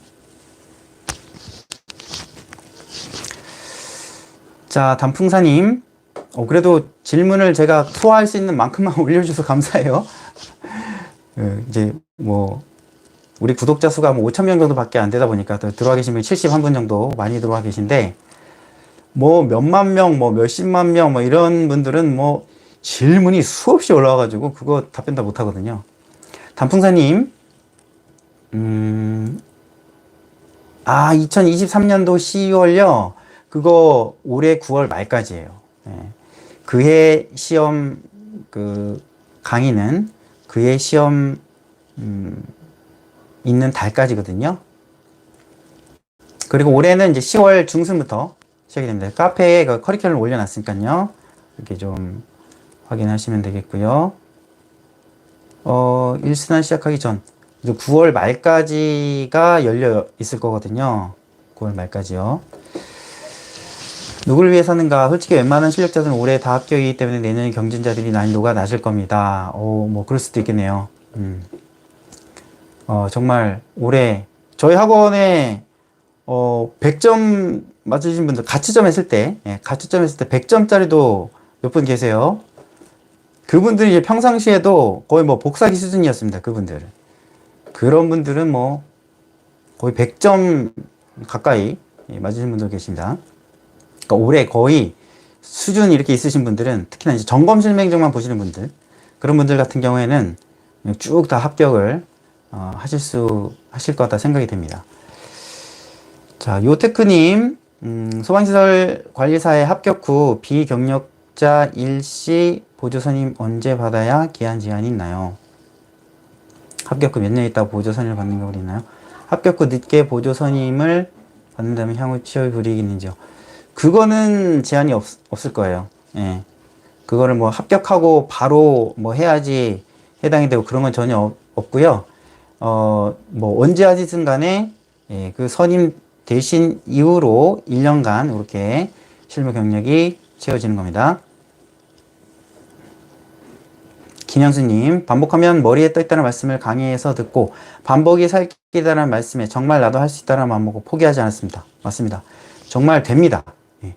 자, 단풍사님. 그래도 질문을 제가 소화할 수 있는 만큼만 올려주셔서 감사해요. 이제 우리 구독자 수가 5,000명 정도밖에 안 되다 보니까 들어와 계신 분이 71분 정도 많이 들어와 계신데, 몇만 명, 몇십만 명, 이런 분들은 질문이 수없이 올라와가지고 그거 답변 다 못하거든요. 단풍사님, 2023년도 12월요. 그거 올해 9월 말까지예요. 그해 시험 강의는 그해 시험 있는 달까지거든요. 그리고 올해는 이제 10월 중순부터 시작이 됩니다. 카페에 그 커리큘럼을 올려놨으니까요. 이렇게 좀 확인하시면 되겠고요. 일순환 시작하기 전 이제 9월 말까지가 열려 있을 거거든요. 9월 말까지요. 누구를 위해 사는가? 솔직히 웬만한 실력자들은 올해 다 합격이기 때문에 내년 경쟁자들이 난이도가 낮을 겁니다. 그럴 수도 있겠네요. 정말 올해 저희 학원에 100점 맞으신 분들 가치점 했을 때 100점짜리도 몇 분 계세요. 그분들이 이제 평상시에도 거의 복사기 수준이었습니다. 그분들. 그런 분들은 거의 100점 가까이 맞으신 분들 계십니다. 그러니까 올해 거의 수준 이렇게 있으신 분들은 특히나 이제 점검 실맹점만 보시는 분들, 그런 분들 같은 경우에는 쭉 다 합격을 하실 거다 생각이 됩니다. 자, 요테크님, 소방시설 관리사에 합격 후 비경력자 일시 보조선임 언제 받아야 기한 제한이 있나요? 합격 후 몇 년 있다가 보조선임을 받는 경우도 있나요? 합격 후 늦게 보조선임을 받는다면 향후 취업이 불이익인지요? 그거는 제한이 없을 거예요. 예. 그거를 합격하고 바로 해야지 해당이 되고 그런 건 전혀 없고요. 언제 하시든 간에, 예, 그 선임 대신 이후로 1년간 이렇게 실무 경력이 채워지는 겁니다. 김현수님, 반복하면 머리에 떠있다는 말씀을 강의에서 듣고 반복이 살기다라는 말씀에 정말 나도 할 수 있다는 마음 먹고 포기하지 않았습니다. 맞습니다. 정말 됩니다. 예.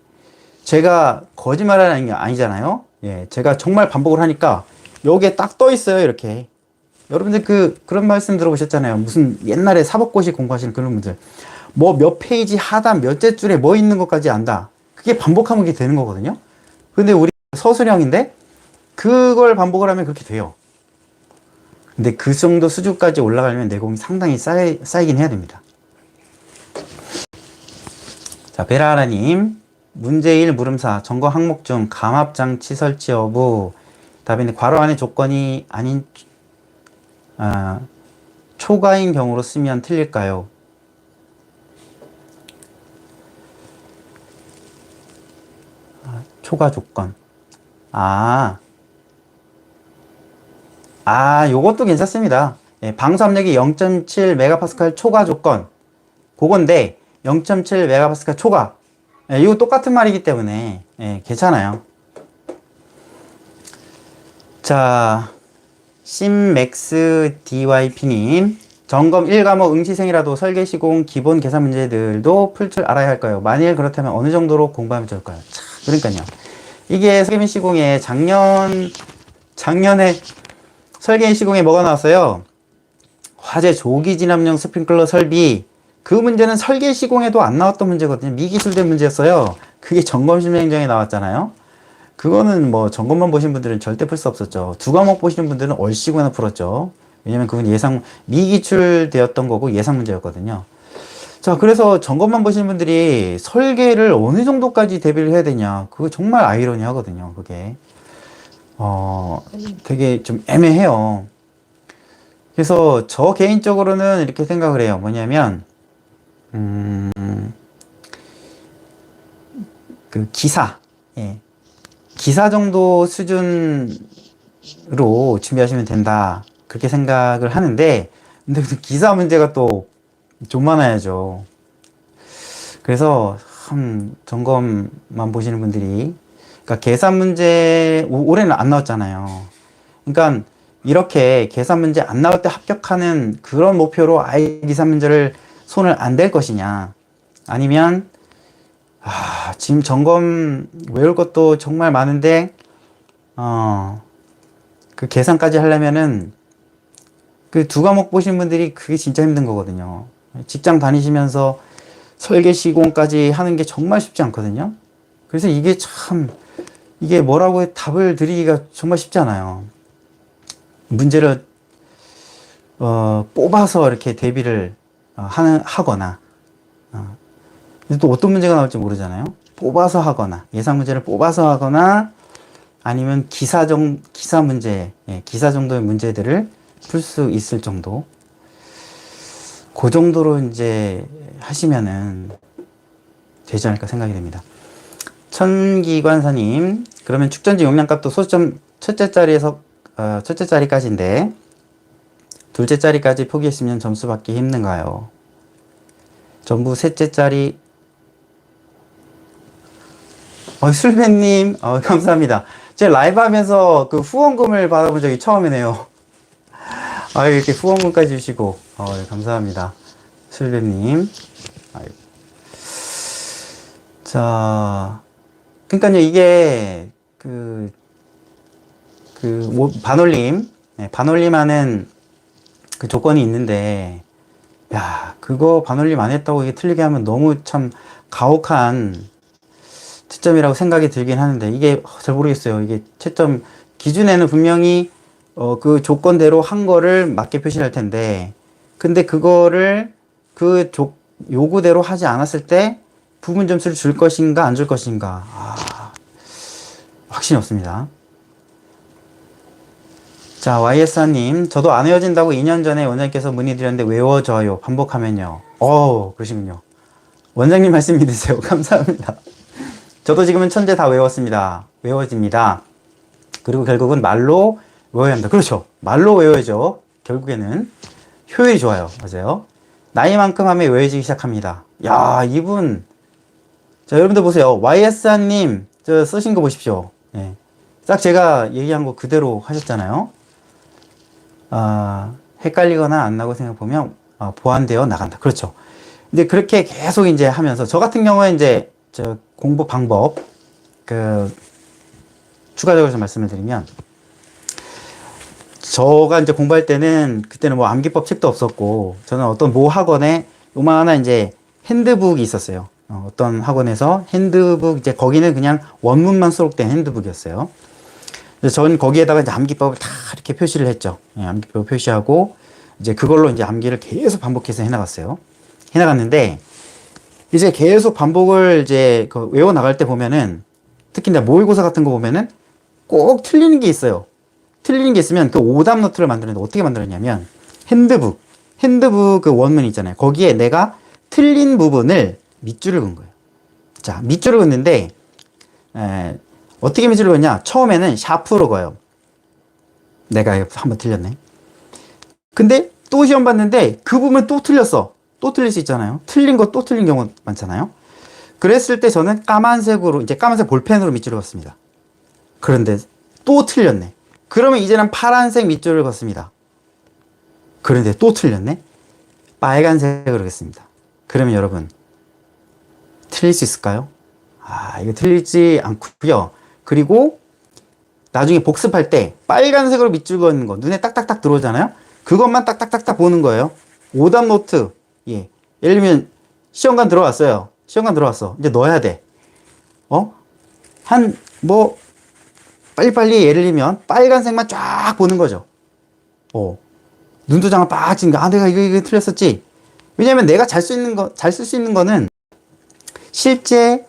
제가 거짓말하는 게 아니잖아요. 예. 제가 정말 반복을 하니까 여기에 딱 떠 있어요. 이렇게. 여러분들 그런 말씀 들어보셨잖아요. 무슨 옛날에 사법고시 공부하시는 그런 분들. 뭐 몇 페이지 하단 몇째 줄에 뭐 있는 것까지 안다. 그게 반복하면 그게 되는 거거든요. 근데 우리 서술형인데 그걸 반복을 하면 그렇게 돼요. 근데 그 정도 수준까지 올라가려면 내공이 상당히 쌓이긴 해야 됩니다. 자, 베라하라님. 문제 1 물음사 점거 항목 중 감압장치 설치 여부 답인데 괄호 안에 조건이 아닌 초과인 경우로 쓰면 틀릴까요? 초과 조건. 요것도 괜찮습니다. 예, 방수 압력이 0.7 MPa 초과 그건데 0.7 MPa 초과. 예, 이거 똑같은 말이기 때문에 예, 괜찮아요. 자, 심맥스 DYP님. 점검 1과목 응시생이라도 설계 시공 기본 계산 문제들도 풀 줄 알아야 할까요? 만일 그렇다면 어느 정도로 공부하면 좋을까요? 그러니까요. 이게 설계 및 시공에 작년에 설계 및 시공에 뭐가 나왔어요? 화재 조기 진압용 스프링클러 설비. 그 문제는 설계 시공에도 안 나왔던 문제거든요. 미기술된 문제였어요. 그게 점검 심의행정에 나왔잖아요. 그거는 뭐 점검만 보신 분들은 절대 풀 수 없었죠. 두 과목 보시는 분들은 얼씨구나 풀었죠. 왜냐면 그건 미기출되었던 거고 예상 문제였거든요. 자, 그래서 점검만 보시는 분들이 설계를 어느 정도까지 대비를 해야 되냐. 그거 정말 아이러니 하거든요. 그게. 되게 좀 애매해요. 그래서 저 개인적으로는 이렇게 생각을 해요. 뭐냐면, 그 기사. 예. 기사 정도 수준으로 준비하시면 된다. 그렇게 생각을 하는데, 근데 그 기사 문제가 또 좀 많아야죠. 그래서 점검만 보시는 분들이, 그러니까 계산 문제 올해는 안 나왔잖아요. 그러니까 이렇게 계산 문제 안 나올 때 합격하는 그런 목표로 아예 기산 문제를 손을 안 댈 것이냐, 아니면 지금 점검 외울 것도 정말 많은데 그 계산까지 하려면은 그 두 과목 보신 분들이 그게 진짜 힘든 거거든요. 직장 다니시면서 설계 시공까지 하는 게 정말 쉽지 않거든요. 그래서 이게 뭐라고 답을 드리기가 정말 쉽지 않아요. 문제를 뽑아서 이렇게 대비를 하거나 또 어떤 문제가 나올지 모르잖아요. 뽑아서 하거나 예상 문제를 뽑아서 하거나 아니면 기사 문제, 기사 정도의 문제들을 풀 수 있을 정도. 그 정도로 이제 하시면은 되지 않을까 생각이 됩니다. 천기관사님, 그러면 축전지 용량값도 소수점 첫째 자리까지인데 둘째 자리까지 포기했으면 점수 받기 힘든가요? 전부 셋째 자리. 술배님, 감사합니다. 제가 라이브 하면서 그 후원금을 받아본 적이 처음이네요. 이렇게 후원금까지 주시고, 감사합니다. 술배님. 자, 그러니까요, 이게, 반올림 하는 그 조건이 있는데, 그거 반올림 안 했다고 이게 틀리게 하면 너무 참 가혹한 채점이라고 생각이 들긴 하는데, 이게 잘 모르겠어요. 이게 채점 기준에는 분명히 그 조건대로 한 거를 맞게 표시할 텐데, 근데 그거를 요구대로 하지 않았을 때 부분 점수를 줄 것인가 안 줄 것인가, 확신이 없습니다. 자, YSR님, 저도 안 외워진다고 2년 전에 원장님께서 문의드렸는데 외워져요. 반복하면요. 그러시군요. 원장님 말씀 믿으세요. 감사합니다. 저도 지금은 천재 다 외웠습니다. 외워집니다. 그리고 결국은 말로 외워야 합니다. 그렇죠. 말로 외워야죠. 결국에는 효율이 좋아요. 맞아요. 나이만큼 하면 외워지기 시작합니다. 이분. 자, 여러분들 보세요. YSR님, 쓰신 거 보십시오. 딱 제가 얘기한 거 그대로 하셨잖아요. 헷갈리거나 안 나고 생각해보면 보완되어 나간다. 그렇죠. 이제 그렇게 계속 이제 하면서 저 같은 경우에 이제 저 공부 방법 그 추가적으로 좀 말씀을 드리면 저가 이제 공부할 때는 그때는 뭐 암기법 책도 없었고 저는 어떤 모 학원에 요만한 이제 핸드북이 있었어요. 어떤 학원에서 핸드북 이제 거기는 그냥 원문만 수록된 핸드북이었어요. 그래서 저는 거기에다가 이제 암기법을 다 이렇게 표시를 했죠. 예, 암기법을 표시하고 이제 그걸로 이제 암기를 계속 반복해서 해나갔어요. 해나갔는데 이제 계속 반복을 이제 그 외워 나갈 때 보면은 특히 이제 모의고사 같은 거 보면은 꼭 틀리는 게 있어요. 틀리는 게 있으면 그 오답 노트를 만드는데 어떻게 만들었냐면 핸드북 그 원문 있잖아요. 거기에 내가 틀린 부분을 밑줄을 그은 거예요. 자, 밑줄을 긋는데 어떻게 밑줄을 그었냐? 처음에는 샤프로 그어요. 내가 한번 틀렸네. 근데 또 시험 봤는데 그 부분 또 틀렸어. 또 틀릴 수 있잖아요. 틀린 거 또 틀린 경우 많잖아요. 그랬을 때 저는 까만색으로 이제 까만색 볼펜으로 밑줄을 긋습니다. 그런데 또 틀렸네. 그러면 이제는 파란색 밑줄을 긋습니다. 그런데 또 틀렸네. 빨간색으로 긋습니다. 그러면 여러분 틀릴 수 있을까요? 이거 틀리지 않고요. 그리고 나중에 복습할 때 빨간색으로 밑줄 그는 거 눈에 딱딱딱 들어오잖아요. 그것만 딱딱딱딱 보는 거예요. 오답 노트. 예. 예를 들면 시험관 들어왔어요. 시험관 들어왔어. 이제 넣어야 돼. 빨리빨리 예를 들면 빨간색만 쫙 보는 거죠. 눈도장을 빡 치니까 내가 이거 틀렸었지. 왜냐면 내가 잘 쓸 수 있는 거는 실제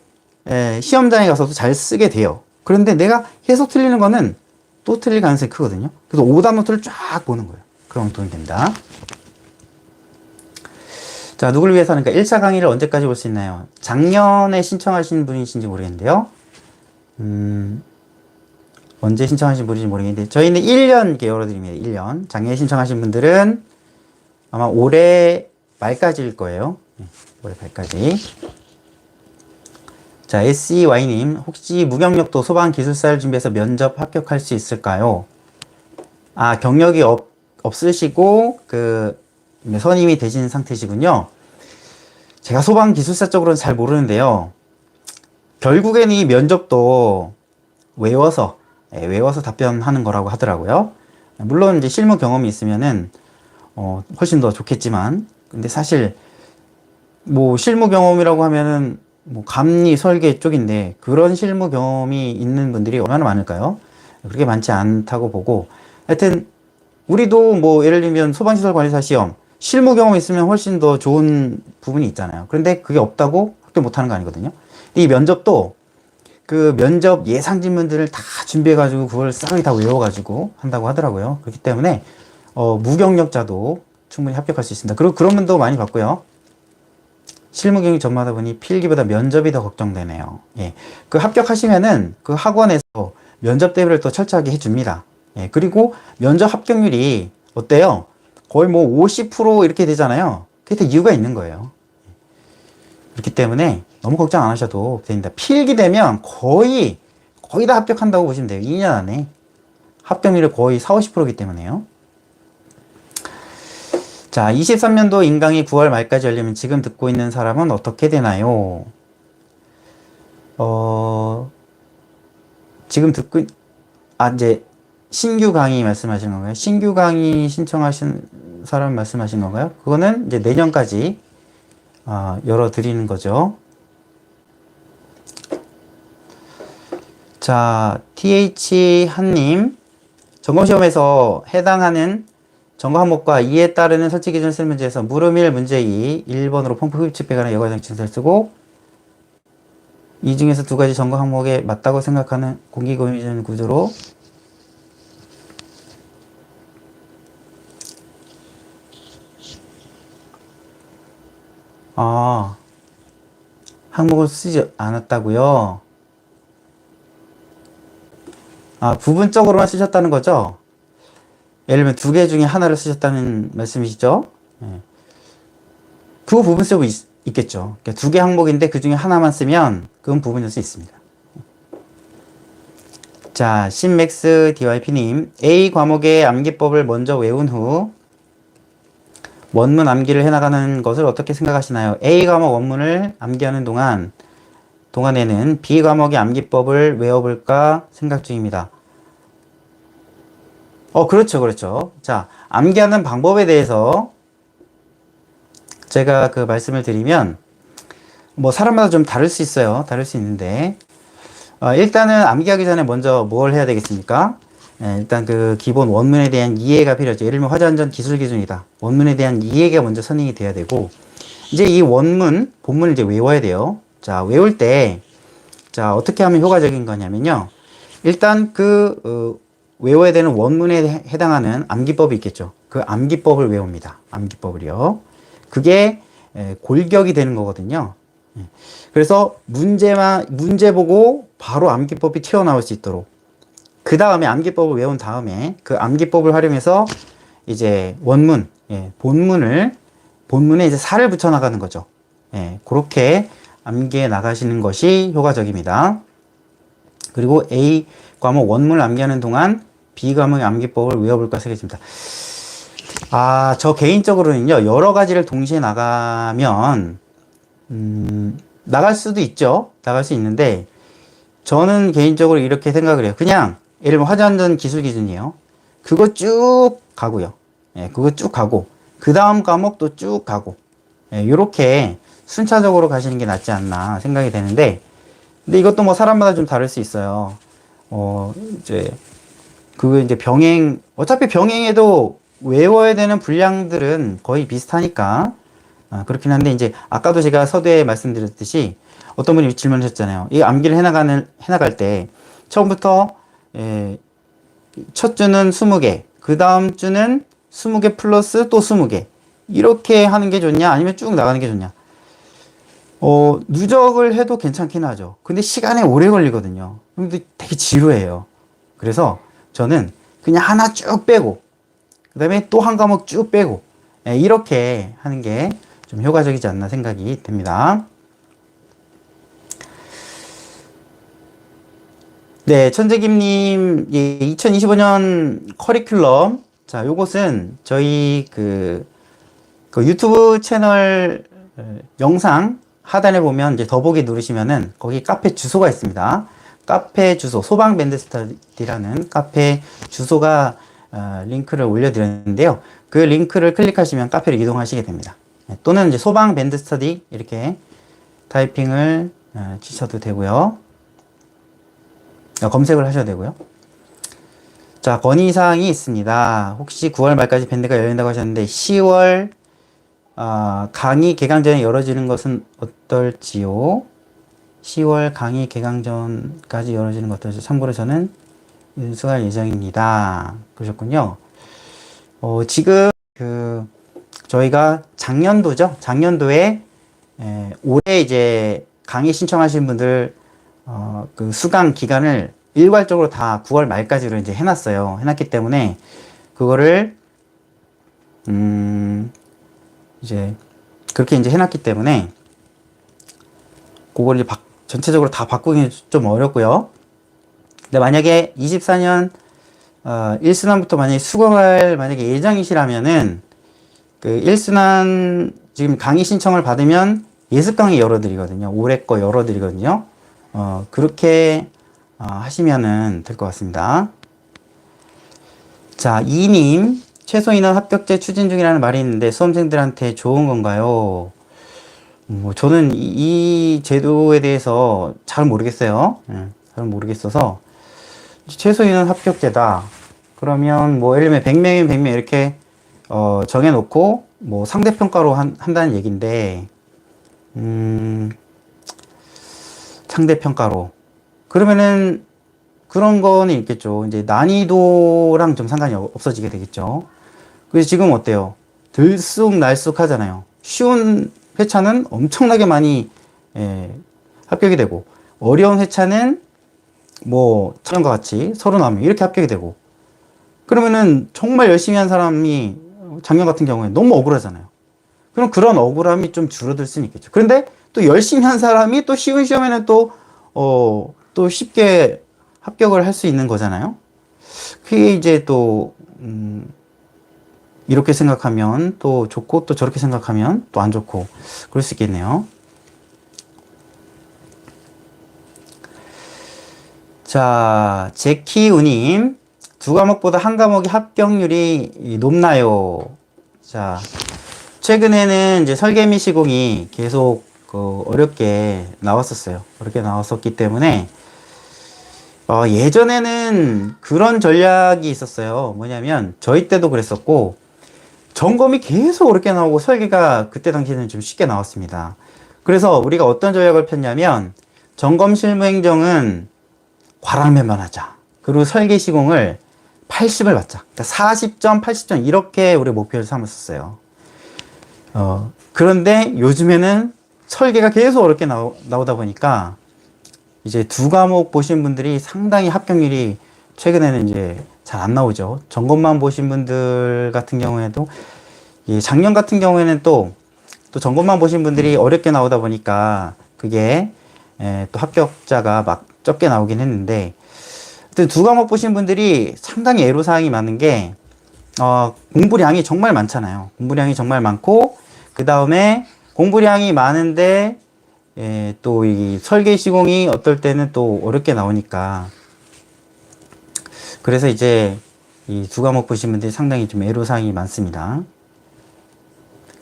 시험장에 가서도 잘 쓰게 돼요. 그런데 내가 계속 틀리는 거는 또 틀릴 가능성이 크거든요. 그래서 오답 노트를 쫙 보는 거예요. 그럼 도움이 됩니다. 자, 누구를 위해서 하니까 1차 강의를 언제까지 볼 수 있나요? 작년에 신청하신 분이신지 모르겠는데요. 언제 신청하신 분인지 모르겠는데 저희는 1년 이렇게 열어드립니다. 1년. 작년에 신청하신 분들은 아마 올해 말까지일 거예요. 올해 말까지. 자, SEY님, 혹시 무경력도 소방기술사를 준비해서 면접 합격할 수 있을까요? 경력이 없으시고, 선임이 되신 상태시군요. 제가 소방기술사 쪽으로는 잘 모르는데요. 결국에는 이 면접도 외워서 답변하는 거라고 하더라고요. 물론 이제 실무 경험이 있으면은, 훨씬 더 좋겠지만, 근데 사실, 실무 경험이라고 하면은, 감리 설계 쪽인데 그런 실무 경험이 있는 분들이 얼마나 많을까요? 그렇게 많지 않다고 보고 하여튼 우리도 예를 들면 소방시설 관리사 시험 실무 경험이 있으면 훨씬 더 좋은 부분이 있잖아요. 그런데 그게 없다고 합격 못하는 거 아니거든요. 이 면접도 그 면접 예상 질문들을 다 준비해가지고 그걸 싹 다 외워가지고 한다고 하더라고요. 그렇기 때문에 무경력자도 충분히 합격할 수 있습니다. 그리고 그런 분도 많이 봤고요. 실무 경력 전무하다 보니 필기보다 면접이 더 걱정되네요. 예. 그 합격하시면은 그 학원에서 면접 대비를 또 철저하게 해줍니다. 예. 그리고 면접 합격률이 어때요? 거의 50% 이렇게 되잖아요. 그게 다 이유가 있는 거예요. 그렇기 때문에 너무 걱정 안 하셔도 됩니다. 필기 되면 거의 다 합격한다고 보시면 돼요. 2년 안에. 합격률이 거의 40~50%이기 때문에요. 자, 23년도 인강이 9월 말까지 열리면 지금 듣고 있는 사람은 어떻게 되나요? 지금 이제 신규 강의 말씀하시는 건가요? 신규 강의 신청하신 사람 말씀하신 건가요? 그거는 이제 내년까지 열어드리는 거죠. 자, TH 한님, 점검시험에서 해당하는 점검 항목과 이에 따르는 설치 기준을 쓰는 문제에서 물음 1, 문제 2, 1번으로 펌프 흡입 배관의 여과장 증서를 쓰고 이 중에서 두 가지 점검 항목에 맞다고 생각하는 공기공유전 구조로 항목을 쓰지 않았다고요? 부분적으로만 쓰셨다는 거죠? 예를 들면 두 개 중에 하나를 쓰셨다는 말씀이시죠? 네. 그 부분 쓰고 있겠죠. 그러니까 두 개 항목인데 그 중에 하나만 쓰면 그건 부분일 수 있습니다. 자, 신맥스 DYP님, A 과목의 암기법을 먼저 외운 후 원문 암기를 해나가는 것을 어떻게 생각하시나요? A 과목 원문을 암기하는 동안에는 B 과목의 암기법을 외워볼까 생각 중입니다. 그렇죠, 그렇죠. 자, 암기하는 방법에 대해서 제가 그 말씀을 드리면, 뭐, 사람마다 좀 다를 수 있어요. 다를 수 있는데, 일단은 암기하기 전에 먼저 뭘 해야 되겠습니까? 일단 그 기본 원문에 대한 이해가 필요하죠. 예를 들면 화전전 기술 기준이다. 원문에 대한 이해가 먼저 선행이 돼야 되고, 이제 이 본문을 이제 외워야 돼요. 자, 외울 때, 자, 어떻게 하면 효과적인 거냐면요. 일단 외워야 되는 원문에 해당하는 암기법이 있겠죠. 그 암기법을 외웁니다. 암기법을요. 그게 골격이 되는 거거든요. 그래서 문제 보고 바로 암기법이 튀어나올 수 있도록. 그 다음에 암기법을 외운 다음에 그 암기법을 활용해서 이제 본문에 이제 살을 붙여 나가는 거죠. 그렇게 암기해 나가시는 것이 효과적입니다. 그리고 A 과목 원문을 암기하는 동안 B 과목의 암기법을 외워볼까 생각했습니다. 저 개인적으로는요, 여러 가지를 동시에 나가면, 나갈 수도 있죠. 나갈 수 있는데, 저는 개인적으로 이렇게 생각을 해요. 그냥, 예를 들면 화전전 기술 기준이에요. 그거 쭉 가고요. 그거 쭉 가고, 그 다음 과목도 쭉 가고, 요렇게 순차적으로 가시는 게 낫지 않나 생각이 되는데, 근데 이것도 뭐 사람마다 좀 다를 수 있어요. 이제 어차피 병행해도 외워야 되는 분량들은 거의 비슷하니까, 그렇긴 한데, 이제, 아까도 제가 서두에 말씀드렸듯이, 어떤 분이 질문하셨잖아요. 이 암기를 해나갈 때, 처음부터, 첫 주는 20개, 그 다음 주는 20개 플러스 또 20개. 이렇게 하는 게 좋냐? 아니면 쭉 나가는 게 좋냐? 누적을 해도 괜찮긴 하죠. 근데 시간이 오래 걸리거든요. 근데 되게 지루해요. 그래서 저는 그냥 하나 쭉 빼고, 그 다음에 또 한 과목 쭉 빼고, 이렇게 하는 게 좀 효과적이지 않나 생각이 됩니다. 네, 천재김님, 2025년 커리큘럼. 자, 요것은 저희 그 유튜브 채널 영상 하단에 보면 이제 더보기 누르시면은 거기 카페 주소가 있습니다. 카페 주소, 소방밴드 스터디라는 카페 주소가 링크를 올려드렸는데요. 그 링크를 클릭하시면 카페로 이동하시게 됩니다. 또는 이제 소방밴드 스터디 이렇게 타이핑을 치셔도 되고요. 검색을 하셔도 되고요. 자, 건의사항이 있습니다. 혹시 9월 말까지 밴드가 열린다고 하셨는데 10월 강의 개강전이 열어지는 것은 어떨지요? 10월 강의 개강전까지 열어지는 것 어떨지. 참고로 저는 연수할 예정입니다. 그러셨군요. 지금 저희가 작년도에 올해 이제 강의 신청하신 분들 그 수강 기간을 일괄적으로 다 9월 말까지로 이제 해놨기 때문에 그거를 이제 그렇게 이제 해놨기 때문에 그걸 이제 전체적으로 다 바꾸기는 좀 어렵고요. 근데 만약에 24년 1순환부터 만약에 수강할 예정이시라면은 그 1순환 지금 강의 신청을 받으면 예습 강의 열어드리거든요. 올해 거 열어드리거든요. 그렇게 하시면은 될 것 같습니다. 자, 이님, 최소 인원 합격제 추진 중이라는 말이 있는데 수험생들한테 좋은 건가요? 저는 이 제도에 대해서 잘 모르겠어요. 잘 모르겠어서 최소 인원 합격제다. 그러면 뭐 예를 들면 100명이면 100명 이렇게 정해놓고 뭐 상대평가로 한다는 얘기인데 상대평가로 그러면은 그런 거는 있겠죠. 이제 난이도랑 좀 상관이 없어지게 되겠죠. 그래서 지금 어때요? 들쑥날쑥 하잖아요. 쉬운 회차는 엄청나게 많이 합격이 되고 어려운 회차는 뭐 작년과 같이 30명 이렇게 합격이 되고 그러면은 정말 열심히 한 사람이 작년 같은 경우에 너무 억울하잖아요. 그럼 그런 억울함이 좀 줄어들 수는 있겠죠. 그런데 또 열심히 한 사람이 또 쉬운 시험에는 또 쉽게 합격을 할 수 있는 거잖아요. 그게 이제 또 이렇게 생각하면 또 좋고 또 저렇게 생각하면 또 안 좋고 그럴 수 있겠네요. 자, 제키우님, 두 과목보다 한 과목이 합격률이 높나요? 자, 최근에는 이제 설계 및 시공이 계속 어렵게 나왔었어요. 어렵게 나왔었기 때문에 예전에는 그런 전략이 있었어요. 뭐냐면 저희 때도 그랬었고 점검이 계속 어렵게 나오고 설계가 그때 당시에는 좀 쉽게 나왔습니다. 그래서 우리가 어떤 전략을 폈냐면 점검 실무 행정은 과락면만 하자. 그리고 설계 시공을 80을 받자. 그러니까 40점, 80점 이렇게 우리 목표를 삼았었어요. 그런데 요즘에는 설계가 계속 어렵게 나오다 보니까 이제 두 과목 보신 분들이 상당히 합격률이 최근에는 이제 잘 안 나오죠. 점검만 보신 분들 같은 경우에도 작년 같은 경우에는 또 점검만 보신 분들이 어렵게 나오다 보니까 그게 또 합격자가 막 적게 나오긴 했는데 두 과목 보신 분들이 상당히 애로사항이 많은 게 공부량이 정말 많잖아요. 공부량이 정말 많고 그 다음에 공부량이 많은데 또 이 설계 시공이 어떨 때는 또 어렵게 나오니까 그래서 이제 이 두 과목 보신 분들이 상당히 좀 애로사항이 많습니다.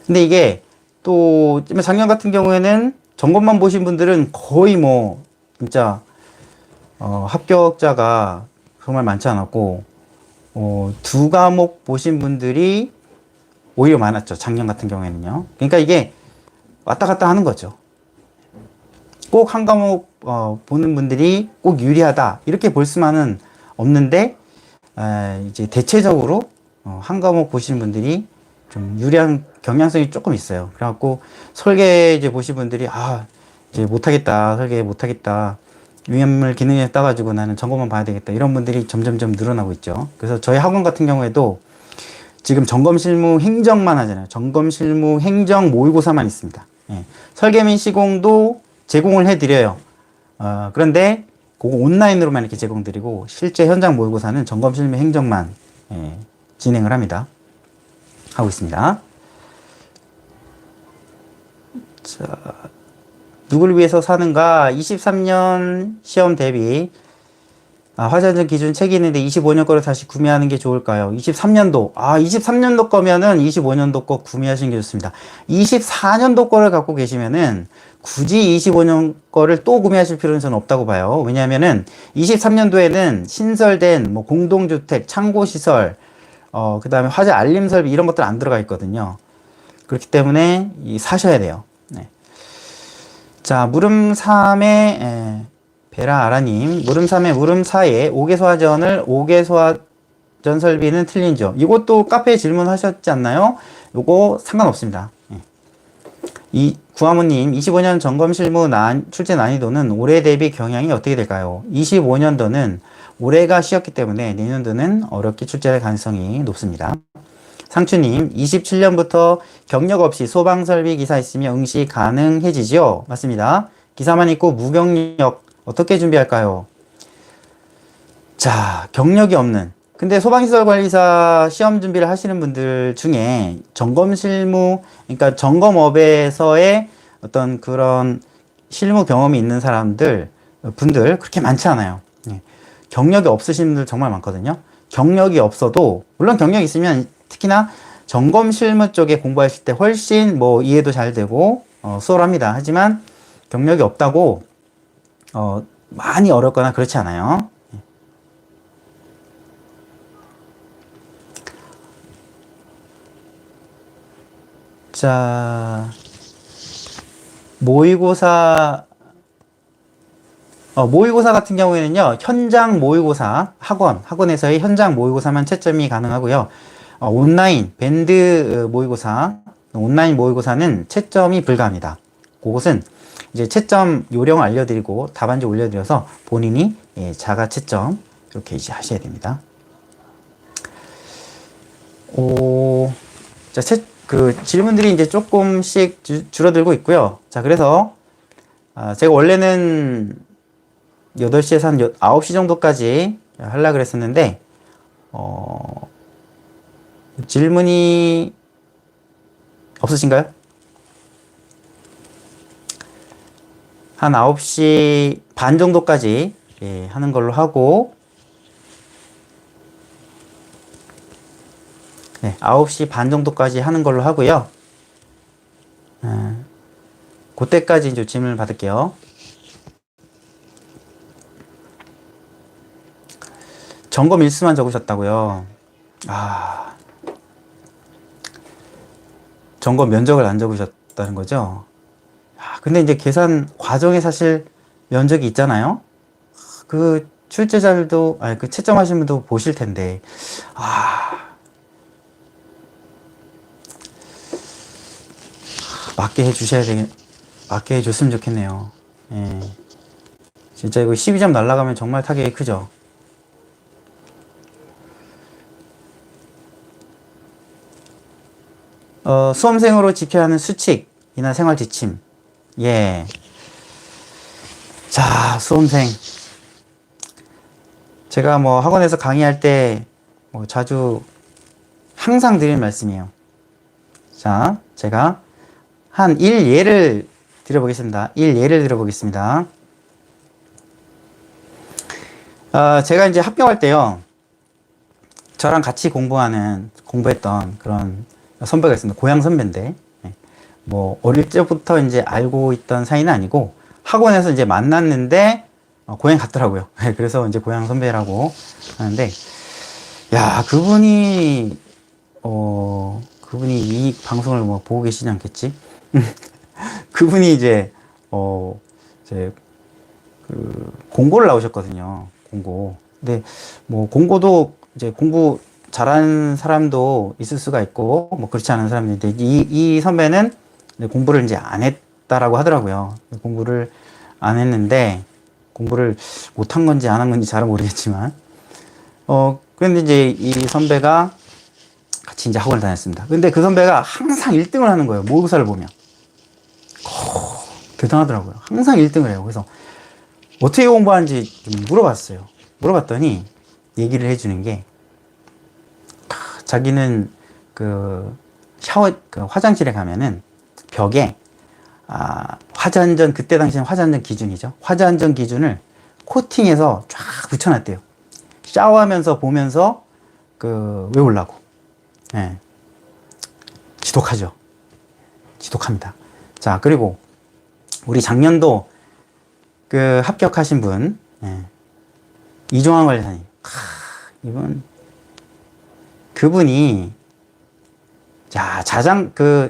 근데 이게 또 작년 같은 경우에는 점검만 보신 분들은 거의 뭐 진짜 합격자가 정말 많지 않았고 두 과목 보신 분들이 오히려 많았죠. 작년 같은 경우에는요. 그러니까 이게 왔다 갔다 하는 거죠. 꼭 한 과목 보는 분들이 꼭 유리하다 이렇게 볼 수만은 없는데 이제 대체적으로 한 과목 보시는 분들이 좀 유리한 경향성이 조금 있어요. 그래갖고 설계 이제 보신 분들이 이제 못하겠다, 설계 못하겠다, 유형물 기능에 따가지고 나는 점검만 봐야 되겠다 이런 분들이 점점점 늘어나고 있죠. 그래서 저희 학원 같은 경우에도 지금 점검 실무 행정만 하잖아요. 점검 실무 행정 모의고사만 있습니다. 설계 및 시공도 제공을 해드려요. 그런데 그거 온라인으로만 이렇게 제공드리고 실제 현장 모의고사는 점검 실무 행정만 진행을 하고 있습니다. 자, 누구를 위해서 사는가? 23년 시험 대비 화자전 기준 책이 있는데 25년 거를 다시 구매하는 게 좋을까요? 23년도 23년도 거면은 25년도 거 구매하시는 게 좋습니다. 24년도 거를 갖고 계시면은 굳이 25년 거를 또 구매하실 필요는 저는 없다고 봐요. 왜냐하면은 23년도에는 신설된 뭐 공동주택, 창고시설, 그 다음에 화재 알림 설비 이런 것들 안 들어가 있거든요. 그렇기 때문에 사셔야 돼요. 네. 자, 물음 3의 베라아라님, 물음 3의 물음 4에 5개 소화전을 5개 소화전 설비는 틀린죠. 이것도 카페에 질문하셨지 않나요? 요거 상관없습니다. 이 구하모님, 25년 점검 실무 출제 난이도는 올해 대비 경향이 어떻게 될까요? 25년도는 올해가 쉬었기 때문에 내년도는 어렵게 출제할 가능성이 높습니다. 상추님, 27년부터 경력 없이 소방설비 기사 있으면 응시 가능해지죠? 맞습니다. 기사만 있고 무경력 어떻게 준비할까요? 자, 경력이 없는 근데 소방시설관리사 시험 준비를 하시는 분들 중에 점검 실무, 그러니까 점검업에서의 어떤 그런 실무 경험이 있는 분들 그렇게 많지 않아요. 경력이 없으신 분들 정말 많거든요. 경력이 없어도, 물론 경력이 있으면 특히나 점검 실무 쪽에 공부하실 때 훨씬 뭐 이해도 잘 되고, 수월합니다. 하지만 경력이 없다고, 많이 어렵거나 그렇지 않아요. 자, 모의고사 같은 경우에는요, 현장 모의고사, 학원에서의 현장 모의고사만 채점이 가능하고요. 온라인, 밴드 모의고사, 온라인 모의고사는 채점이 불가합니다. 그것은 이제 채점 요령 알려드리고 답안지 올려드려서 본인이 자가 채점 이렇게 이제 하셔야 됩니다. 자, 질문들이 이제 조금씩 줄어들고 있고요. 자, 그래서 제가 원래는 8시에서 한 9시 정도까지 하려고 그랬었는데, 질문이 없으신가요? 한 9시 반 정도까지 예, 하는 걸로 하고, 네, 9시 반 정도까지 하는 걸로 하고요. 그때까지 이제 질문을 받을게요. 점검 일수만 적으셨다고요? 아, 점검 면적을 안 적으셨다는 거죠? 근데 이제 계산 과정에 사실 면적이 있잖아요? 그 출제자들도, 아니, 그 채점하신 분도 보실 텐데, 맞게 맞게 해줬으면 좋겠네요. 예. 진짜 이거 12점 날라가면 정말 타격이 크죠. 수험생으로 지켜야 하는 수칙이나 생활 지침. 예. 자, 수험생. 제가 뭐 학원에서 강의할 때 뭐 자주 항상 드리는 말씀이에요. 자, 제가 한 1예를 드려보겠습니다. 1예를 드려보겠습니다. 제가 이제 합격할 때요, 저랑 같이 공부했던 그런 선배가 있습니다. 고향 선배인데, 뭐, 어릴 때부터 이제 알고 있던 사이는 아니고, 학원에서 이제 만났는데, 고향 갔더라고요. 그래서 이제 고향 선배라고 하는데, 야, 그분이 이 방송을 뭐 보고 계시지 않겠지? 그분이 이제, 공고를 나오셨거든요. 공고. 근데 뭐 공고도 이제 공부 잘하는 사람도 있을 수가 있고 뭐 그렇지 않은 사람인데 이 선배는 공부를 이제 안 했다라고 하더라고요. 공부를 안 했는데 공부를 못한 건지 안 한 건지 잘은 모르겠지만 그런데 이제 이 선배가 같이 이제 학원을 다녔습니다. 근데 그 선배가 항상 1등을 하는 거예요. 모의고사를 보면. 대단하더라고요. 항상 1등을 해요. 그래서 어떻게 공부하는지 좀 물어봤어요. 물어봤더니 얘기를 해주는 게 자기는 그 화장실에 가면은 벽에 화잔전, 그때 당시엔 화잔전 기준이죠. 화잔전 기준을 코팅해서 쫙 붙여놨대요. 샤워하면서 보면서 외우려고. 예. 지독하죠. 지독합니다. 자, 그리고 우리 작년도 합격하신 분, 예. 이종환 관리사님. 그분이, 자,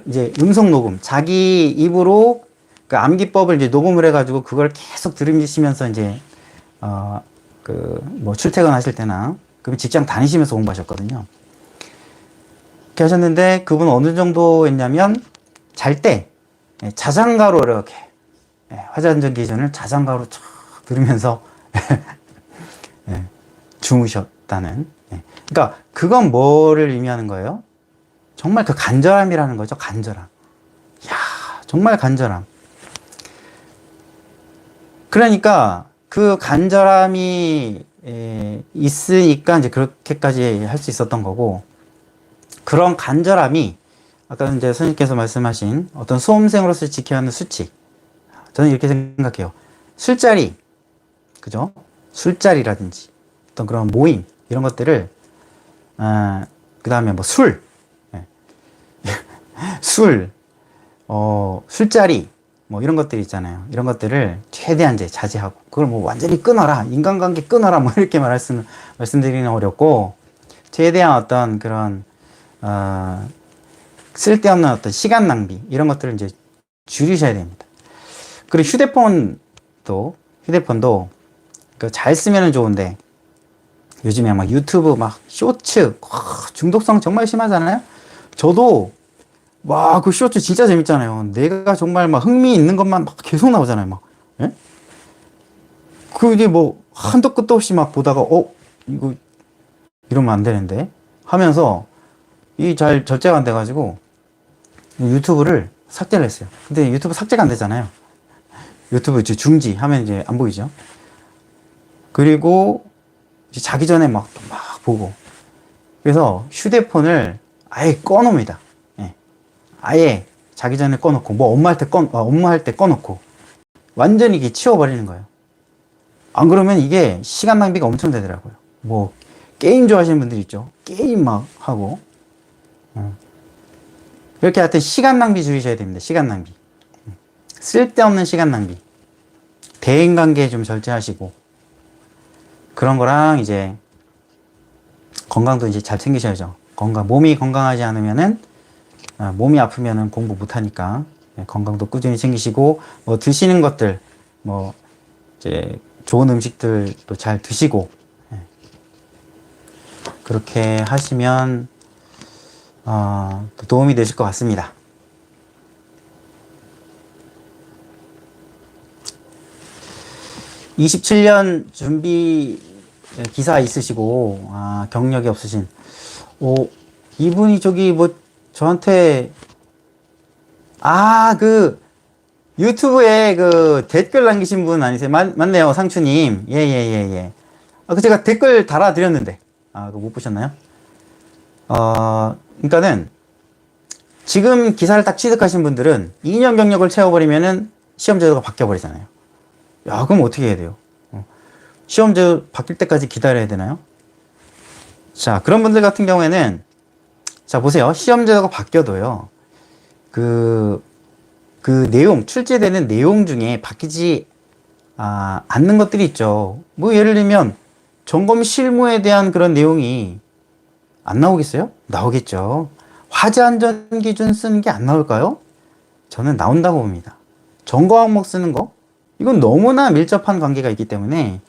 이제 음성 녹음, 자기 입으로 그 암기법을 이제 녹음을 해가지고 그걸 계속 들으시면서 이제, 뭐 출퇴근하실 때나, 그럼 직장 다니시면서 공부하셨거든요. 그렇게 하셨는데 그분은 어느 정도 했냐면, 잘 때, 자장가로 이렇게, 화잔전 기준을 자장가로 쫙 들으면서 주무셨다는. 그러니까 그건 뭐를 의미하는 거예요? 정말 그 간절함이라는 거죠. 간절함. 이야, 정말 간절함. 그러니까 그 간절함이 있으니까 이제 그렇게까지 할 수 있었던 거고, 그런 간절함이 아까 이제 선생님께서 말씀하신 어떤 수험생으로서 지켜야 하는 수칙. 저는 이렇게 생각해요. 술자리, 그죠? 술자리라든지 어떤 그런 모임 이런 것들을 그 다음에 뭐 술자리 뭐 이런 것들이 있잖아요. 이런 것들을 최대한 이제 자제하고 그걸 뭐 완전히 끊어라, 인간관계 끊어라 뭐 이렇게 말씀드리기는 어렵고, 최대한 어떤 그런 쓸데없는 어떤 시간 낭비 이런 것들을 이제 줄이셔야 됩니다. 그리고 휴대폰도 잘 쓰면은 좋은데 요즘에 막 유튜브 막 쇼츠 중독성 정말 심하잖아요. 저도 와, 그 쇼츠 진짜 재밌잖아요. 내가 정말 막 흥미 있는 것만 막 계속 나오잖아요. 막 예? 이제 뭐 한도 끝도 없이 막 보다가 이거 이러면 안 되는데 하면서 잘 절제가 안 돼가지고 유튜브를 삭제를 했어요. 근데 유튜브 삭제가 안 되잖아요. 유튜브 이제 중지하면 이제 안 보이죠. 그리고 이제 자기 전에 막 보고. 그래서 휴대폰을 아예 꺼놓습니다. 예. 아예 자기 전에 꺼놓고, 뭐 업무할 때 꺼놓고, 완전히 이게 치워버리는 거예요. 안 그러면 이게 시간 낭비가 엄청 되더라고요. 뭐, 게임 좋아하시는 분들 있죠. 게임 막 하고. 이렇게 하여튼 시간 낭비 줄이셔야 됩니다. 시간 낭비. 쓸데없는 시간 낭비. 대인관계 좀 절제하시고. 그런 거랑 이제, 건강도 이제 잘 챙기셔야죠. 몸이 건강하지 않으면은, 몸이 아프면은 공부 못하니까, 건강도 꾸준히 챙기시고, 뭐 드시는 것들, 뭐, 이제, 좋은 음식들도 잘 드시고, 그렇게 하시면, 도움이 되실 것 같습니다. (27년) 준비 기사 있으시고, 경력이 없으신, 이분이 저기 뭐, 저한테, 유튜브에 댓글 남기신 분 아니세요? 맞네요, 상추님. 예. 제가 댓글 달아드렸는데, 그거 못 보셨나요? 그러니까는, 지금 기사를 딱 취득하신 분들은 2년 경력을 채워버리면은 시험 제도가 바뀌어버리잖아요. 야, 그럼 어떻게 해야 돼요? 시험 제도 바뀔 때까지 기다려야 되나요? 자, 그런 분들 같은 경우에는, 자, 보세요. 시험 제도가 바뀌어도요, 출제되는 내용 중에 바뀌지, 않는 것들이 있죠. 뭐, 예를 들면, 점검 실무에 대한 그런 내용이 안 나오겠어요? 나오겠죠. 화재 안전 기준 쓰는 게 안 나올까요? 저는 나온다고 봅니다. 점거 항목 쓰는 거? 이건 너무나 밀접한 관계가 있기 때문에,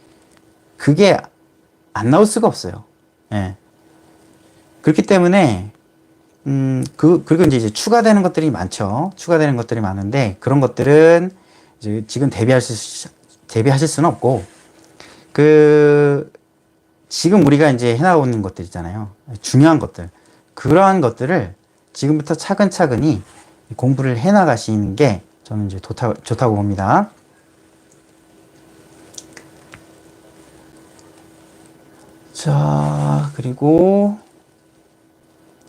그게 안 나올 수가 없어요. 예. 그렇기 때문에, 그리고 이제 추가되는 것들이 많죠. 추가되는 것들이 많은데, 그런 것들은 이제 지금 대비하실 수는 없고, 지금 우리가 이제 해나오는 것들 있잖아요. 중요한 것들. 그러한 것들을 지금부터 차근차근히 공부를 해나가시는 게 저는 이제 좋다고 봅니다. 자, 그리고,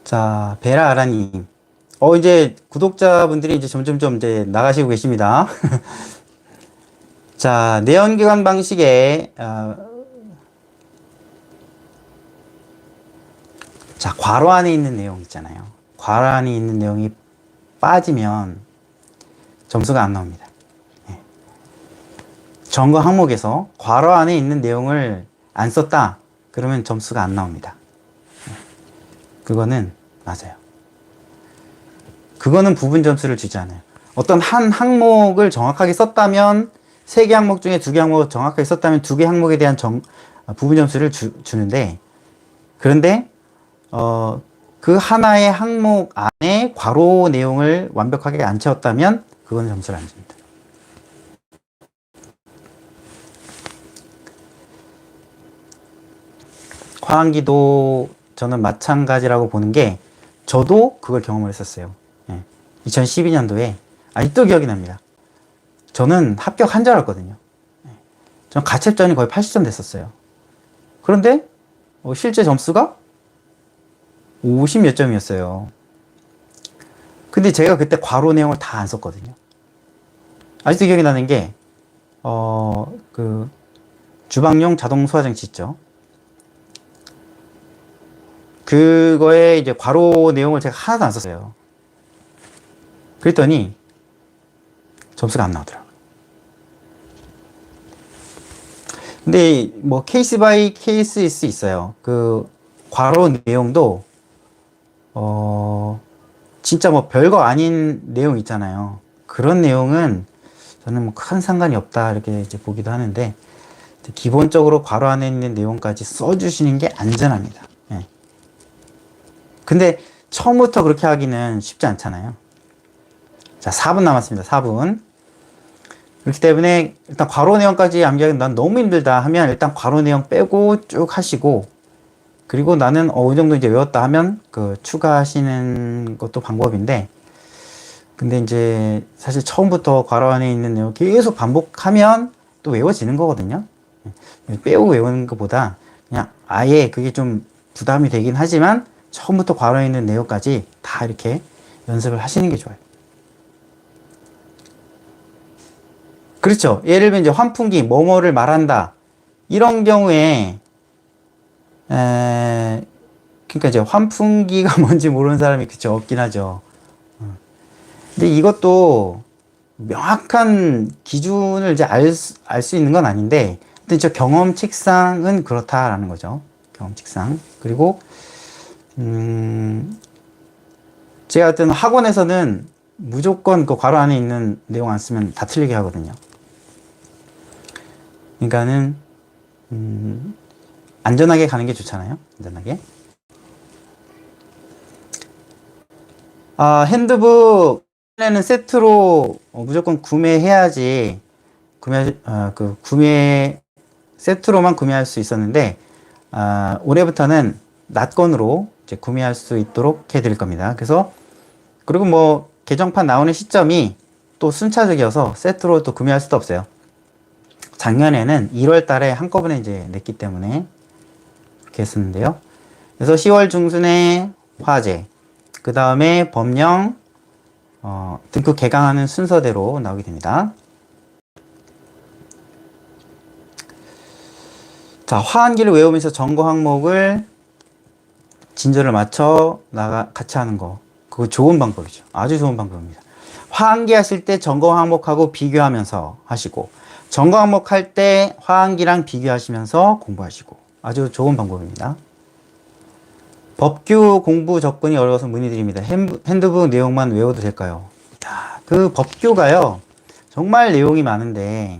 자, 베라아라님. 이제 구독자분들이 이제 점점점 이제 나가시고 계십니다. 자, 내연기관 방식에, 자, 괄호 안에 있는 내용 있잖아요. 괄호 안에 있는 내용이 빠지면 점수가 안 나옵니다. 예. 점거 항목에서 괄호 안에 있는 내용을 안 썼다. 그러면 점수가 안 나옵니다. 그거는 맞아요. 그거는 부분 점수를 주지 않아요. 어떤 한 항목을 정확하게 썼다면 3개 항목 중에 2개 항목을 정확하게 썼다면 2개 항목에 대한 부분 점수를 주는데, 그런데 그 하나의 항목 안에 괄호 내용을 완벽하게 안 채웠다면 그건 점수를 안 줍니다. 화환기도 저는 마찬가지라고 보는 게, 저도 그걸 경험을 했었어요. 2012년도에 아직도 기억이 납니다. 저는 합격한 줄 알았거든요. 전 가채점이 거의 80점 됐었어요. 그런데 실제 점수가 50몇 점이었어요. 근데 제가 그때 괄호 내용을 다 안 썼거든요. 아직도 기억이 나는 게, 주방용 자동 소화장치 있죠. 그거에 이제 괄호 내용을 제가 하나도 안 썼어요. 그랬더니 점수가 안 나오더라고요. 근데 뭐 케이스 바이 케이스일 수 있어요. 그 괄호 내용도 진짜 뭐 별거 아닌 내용 있잖아요. 그런 내용은 저는 뭐 큰 상관이 없다 이렇게 이제 보기도 하는데, 기본적으로 괄호 안에 있는 내용까지 써주시는 게 안전합니다. 예. 근데 처음부터 그렇게 하기는 쉽지 않잖아요. 자, 4분 남았습니다. 4분. 그렇기 때문에 일단 괄호 내용까지 암기하기 난 너무 힘들다 하면 일단 괄호 내용 빼고 쭉 하시고, 그리고 나는 어느 정도 이제 외웠다 하면 추가하시는 것도 방법인데, 근데 이제 사실 처음부터 괄호 안에 있는 내용 계속 반복하면 또 외워지는 거거든요. 빼고 외우는 것보다 그냥 아예 그게 좀 부담이 되긴 하지만 처음부터 괄호에 있는 내용까지 다 이렇게 연습을 하시는 게 좋아요. 그렇죠. 예를 들면 이제 환풍기, 뭐뭐를 말한다. 이런 경우에, 그러니까 이제 환풍기가 뭔지 모르는 사람이 그쵸, 없긴 하죠. 근데 이것도 명확한 기준을 이제 알 수 있는 건 아닌데, 근데 저 경험칙상은 그렇다라는 거죠. 경험칙상. 그리고, 제가 어떤 학원에서는 무조건 그 괄호 안에 있는 내용 안 쓰면 다 틀리게 하거든요. 그러니까는, 안전하게 가는 게 좋잖아요. 안전하게. 핸드북, 원래는 세트로 무조건 구매해야지, 구매, 세트로만 구매할 수 있었는데, 올해부터는 낫건으로 이제 구매할 수 있도록 해드릴 겁니다. 그래서, 그리고 뭐, 개정판 나오는 시점이 또 순차적이어서 세트로 또 구매할 수도 없어요. 작년에는 1월 달에 한꺼번에 이제 냈기 때문에 그렇게 했었는데요. 그래서 10월 중순에 화재, 그 다음에 법령, 등급 개강하는 순서대로 나오게 됩니다. 자, 화한기를 외우면서 전거 항목을 진도를 맞춰 같이 하는 거. 그거 좋은 방법이죠. 아주 좋은 방법입니다. 화한기 하실 때 전거 항목하고 비교하면서 하시고, 전거 항목 할 때 화한기랑 비교하시면서 공부하시고, 아주 좋은 방법입니다. 법규 공부 접근이 어려워서 문의드립니다. 핸드북 내용만 외워도 될까요? 그 법규가요, 정말 내용이 많은데,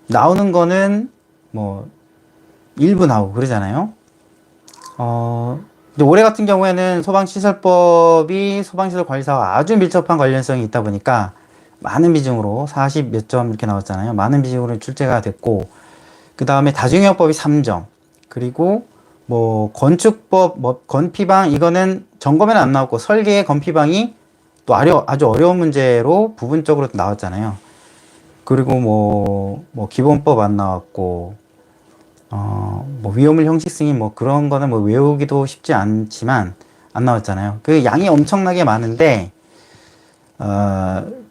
나오는 거는 뭐, 일부 나오고 그러잖아요. 근데 올해 같은 경우에는 소방시설법이 소방시설관리사와 아주 밀접한 관련성이 있다 보니까 많은 비중으로 40 몇 점 이렇게 나왔잖아요. 많은 비중으로 출제가 됐고, 그 다음에 다중이용법이 3점, 그리고 뭐 건축법, 뭐 건피방, 이거는 점검에는 안 나왔고 설계의 건피방이 또 아주 어려운 문제로 부분적으로 나왔잖아요. 그리고 뭐 기본법 안 나왔고, 뭐 위험물 형식 승인 뭐 그런 거는 뭐 외우기도 쉽지 않지만 안 나왔잖아요. 그 양이 엄청나게 많은데,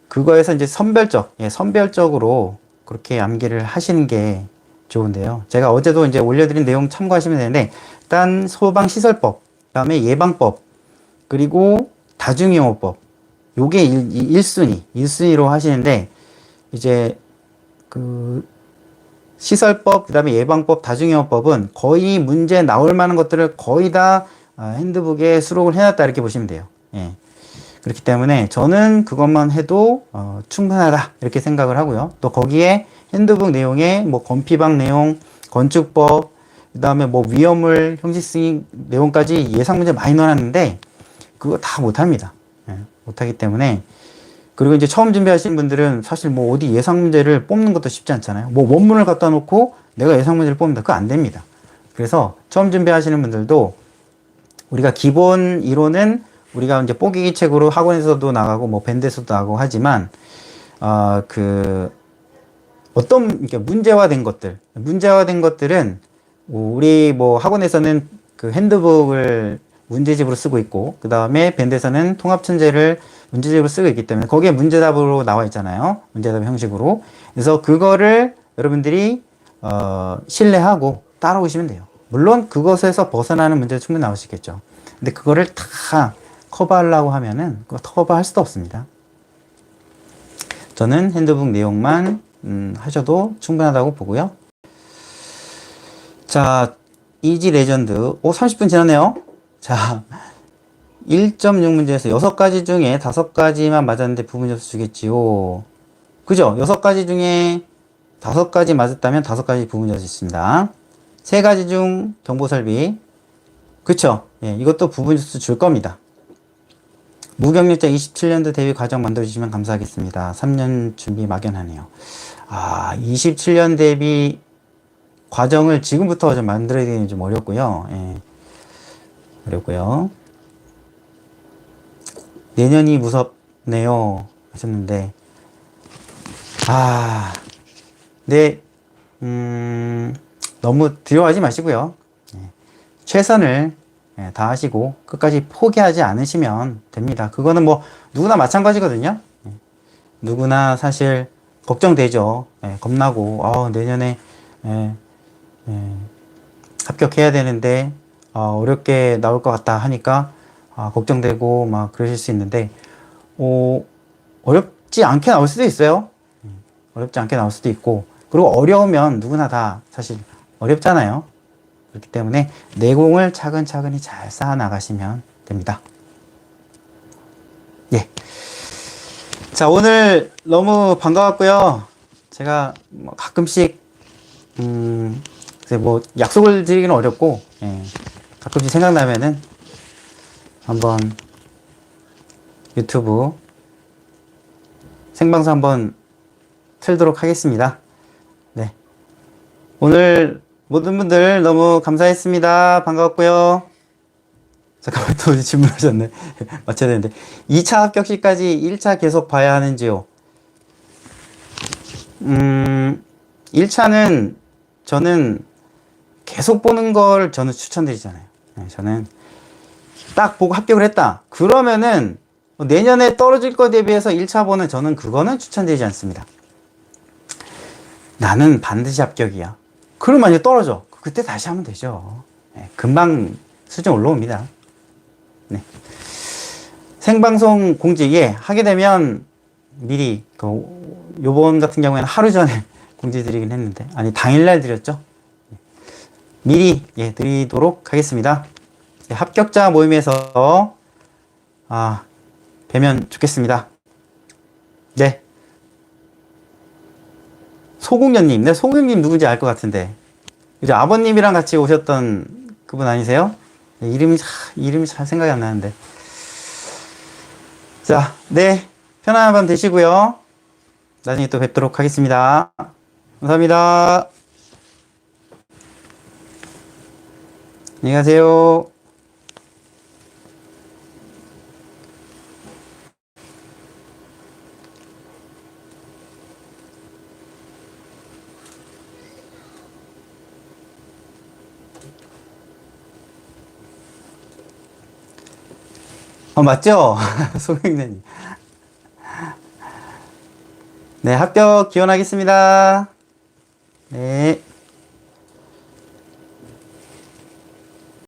그거에서 이제 선별적으로 그렇게 암기를 하시는 게 좋은데요. 제가 어제도 이제 올려드린 내용 참고하시면 되는데, 일단 소방시설법, 그다음에 예방법, 그리고 다중이용법, 요게 1순위로 하시는데, 이제 그 시설법, 그다음에 예방법, 다중이용법은 거의 문제 나올 만한 것들을 거의 다 핸드북에 수록을 해놨다 이렇게 보시면 돼요. 예. 그렇기 때문에 저는 그것만 해도 충분하다 이렇게 생각을 하고요. 또 거기에 핸드북 내용에 뭐 건피방 내용, 건축법, 그 다음에 뭐 위험물 형식 승인 내용까지 예상 문제 많이 넣어놨는데 그거 다 못합니다. 예, 못하기 때문에. 그리고 이제 처음 준비하시는 분들은 사실 뭐 어디 예상 문제를 뽑는 것도 쉽지 않잖아요. 뭐 원문을 갖다 놓고 내가 예상 문제를 뽑는다, 그거 안 됩니다. 그래서 처음 준비하시는 분들도 우리가 기본 이론은 우리가 이제 뽀개기 책으로 학원에서도 나가고 뭐 밴드에서도 나가고 하지만 이렇게 문제화된 것들은 우리 뭐 학원에서는 그 핸드북을 문제집으로 쓰고 있고, 그 다음에 밴드에서는 통합천재를 문제집으로 쓰고 있기 때문에 거기에 문제답으로 나와 있잖아요. 문제답 형식으로. 그래서 그거를 여러분들이 신뢰하고 따라오시면 돼요. 물론 그것에서 벗어나는 문제도 충분히 나올 수 있겠죠. 근데 그거를 다 커버하려고 하면은 그거 커버할 수도 없습니다. 저는 핸드북 내용만 하셔도 충분하다고 보고요. 자, 이지 레전드. 30분 지났네요. 자, 1.6 문제에서 6가지 중에 5가지만 맞았는데 부분 점수 주겠지요. 그죠? 6가지 중에 5가지 맞았다면 5가지 부분 점수 있습니다. 3가지 중 정보 설비. 그쵸? 예, 이것도 부분 점수 줄 겁니다. 무경력자 27년도 대비 과정 만들어주시면 감사하겠습니다. 3년 준비 막연하네요. 27년 대비 과정을 지금부터 좀 만들어야 되는 좀 어렵고요. 예. 어렵고요. 내년이 무섭네요. 하셨는데, 근데 너무 두려워하지 마시고요. 최선을 다하시고 끝까지 포기하지 않으시면 됩니다. 그거는 뭐 누구나 마찬가지거든요. 누구나 사실 걱정되죠. 겁나고 내년에 합격해야 되는데 어렵게 나올 것 같다 하니까 걱정되고 막 그러실 수 있는데 어렵지 않게 나올 수도 있어요. 어렵지 않게 나올 수도 있고, 그리고 어려우면 누구나 다 사실 어렵잖아요. 그렇기 때문에 내공을 차근차근히 잘 쌓아 나가시면 됩니다. 예. 자, 오늘 너무 반가웠고요. 제가 뭐 가끔씩 뭐 약속을 드리기는 어렵고, 가끔씩 생각나면은 한번 유튜브 생방송 한번 틀도록 하겠습니다. 네. 오늘 모든 분들 너무 감사했습니다. 반가웠고요. 잠깐만, 또 질문하셨네. 맞춰야 되는데. 2차 합격 시까지 1차 계속 봐야 하는지요? 1차는 저는 계속 보는 걸 저는 추천드리잖아요. 저는 딱 보고 합격을 했다. 그러면은 내년에 떨어질 거 대비해서 1차 보는 저는 그거는 추천드리지 않습니다. 나는 반드시 합격이야. 그럼 만약에 떨어져. 그때 다시 하면 되죠. 금방 수준 올라옵니다. 네. 생방송 공지, 하게 되면 미리, 요번 같은 경우에는 하루 전에 공지 드리긴 했는데, 아니, 당일날 드렸죠. 미리, 드리도록 하겠습니다. 합격자 모임에서, 뵈면 좋겠습니다. 네. 소공녀님, 네, 소공녀님 누군지 알 것 같은데. 이제 아버님이랑 같이 오셨던 그분 아니세요? 네, 이름이 잘 생각이 안 나는데. 자, 네. 편안한 밤 되시고요. 나중에 또 뵙도록 하겠습니다. 감사합니다. 안녕히 가세요. 맞죠? 소경님. 네, 합격 기원하겠습니다. 네.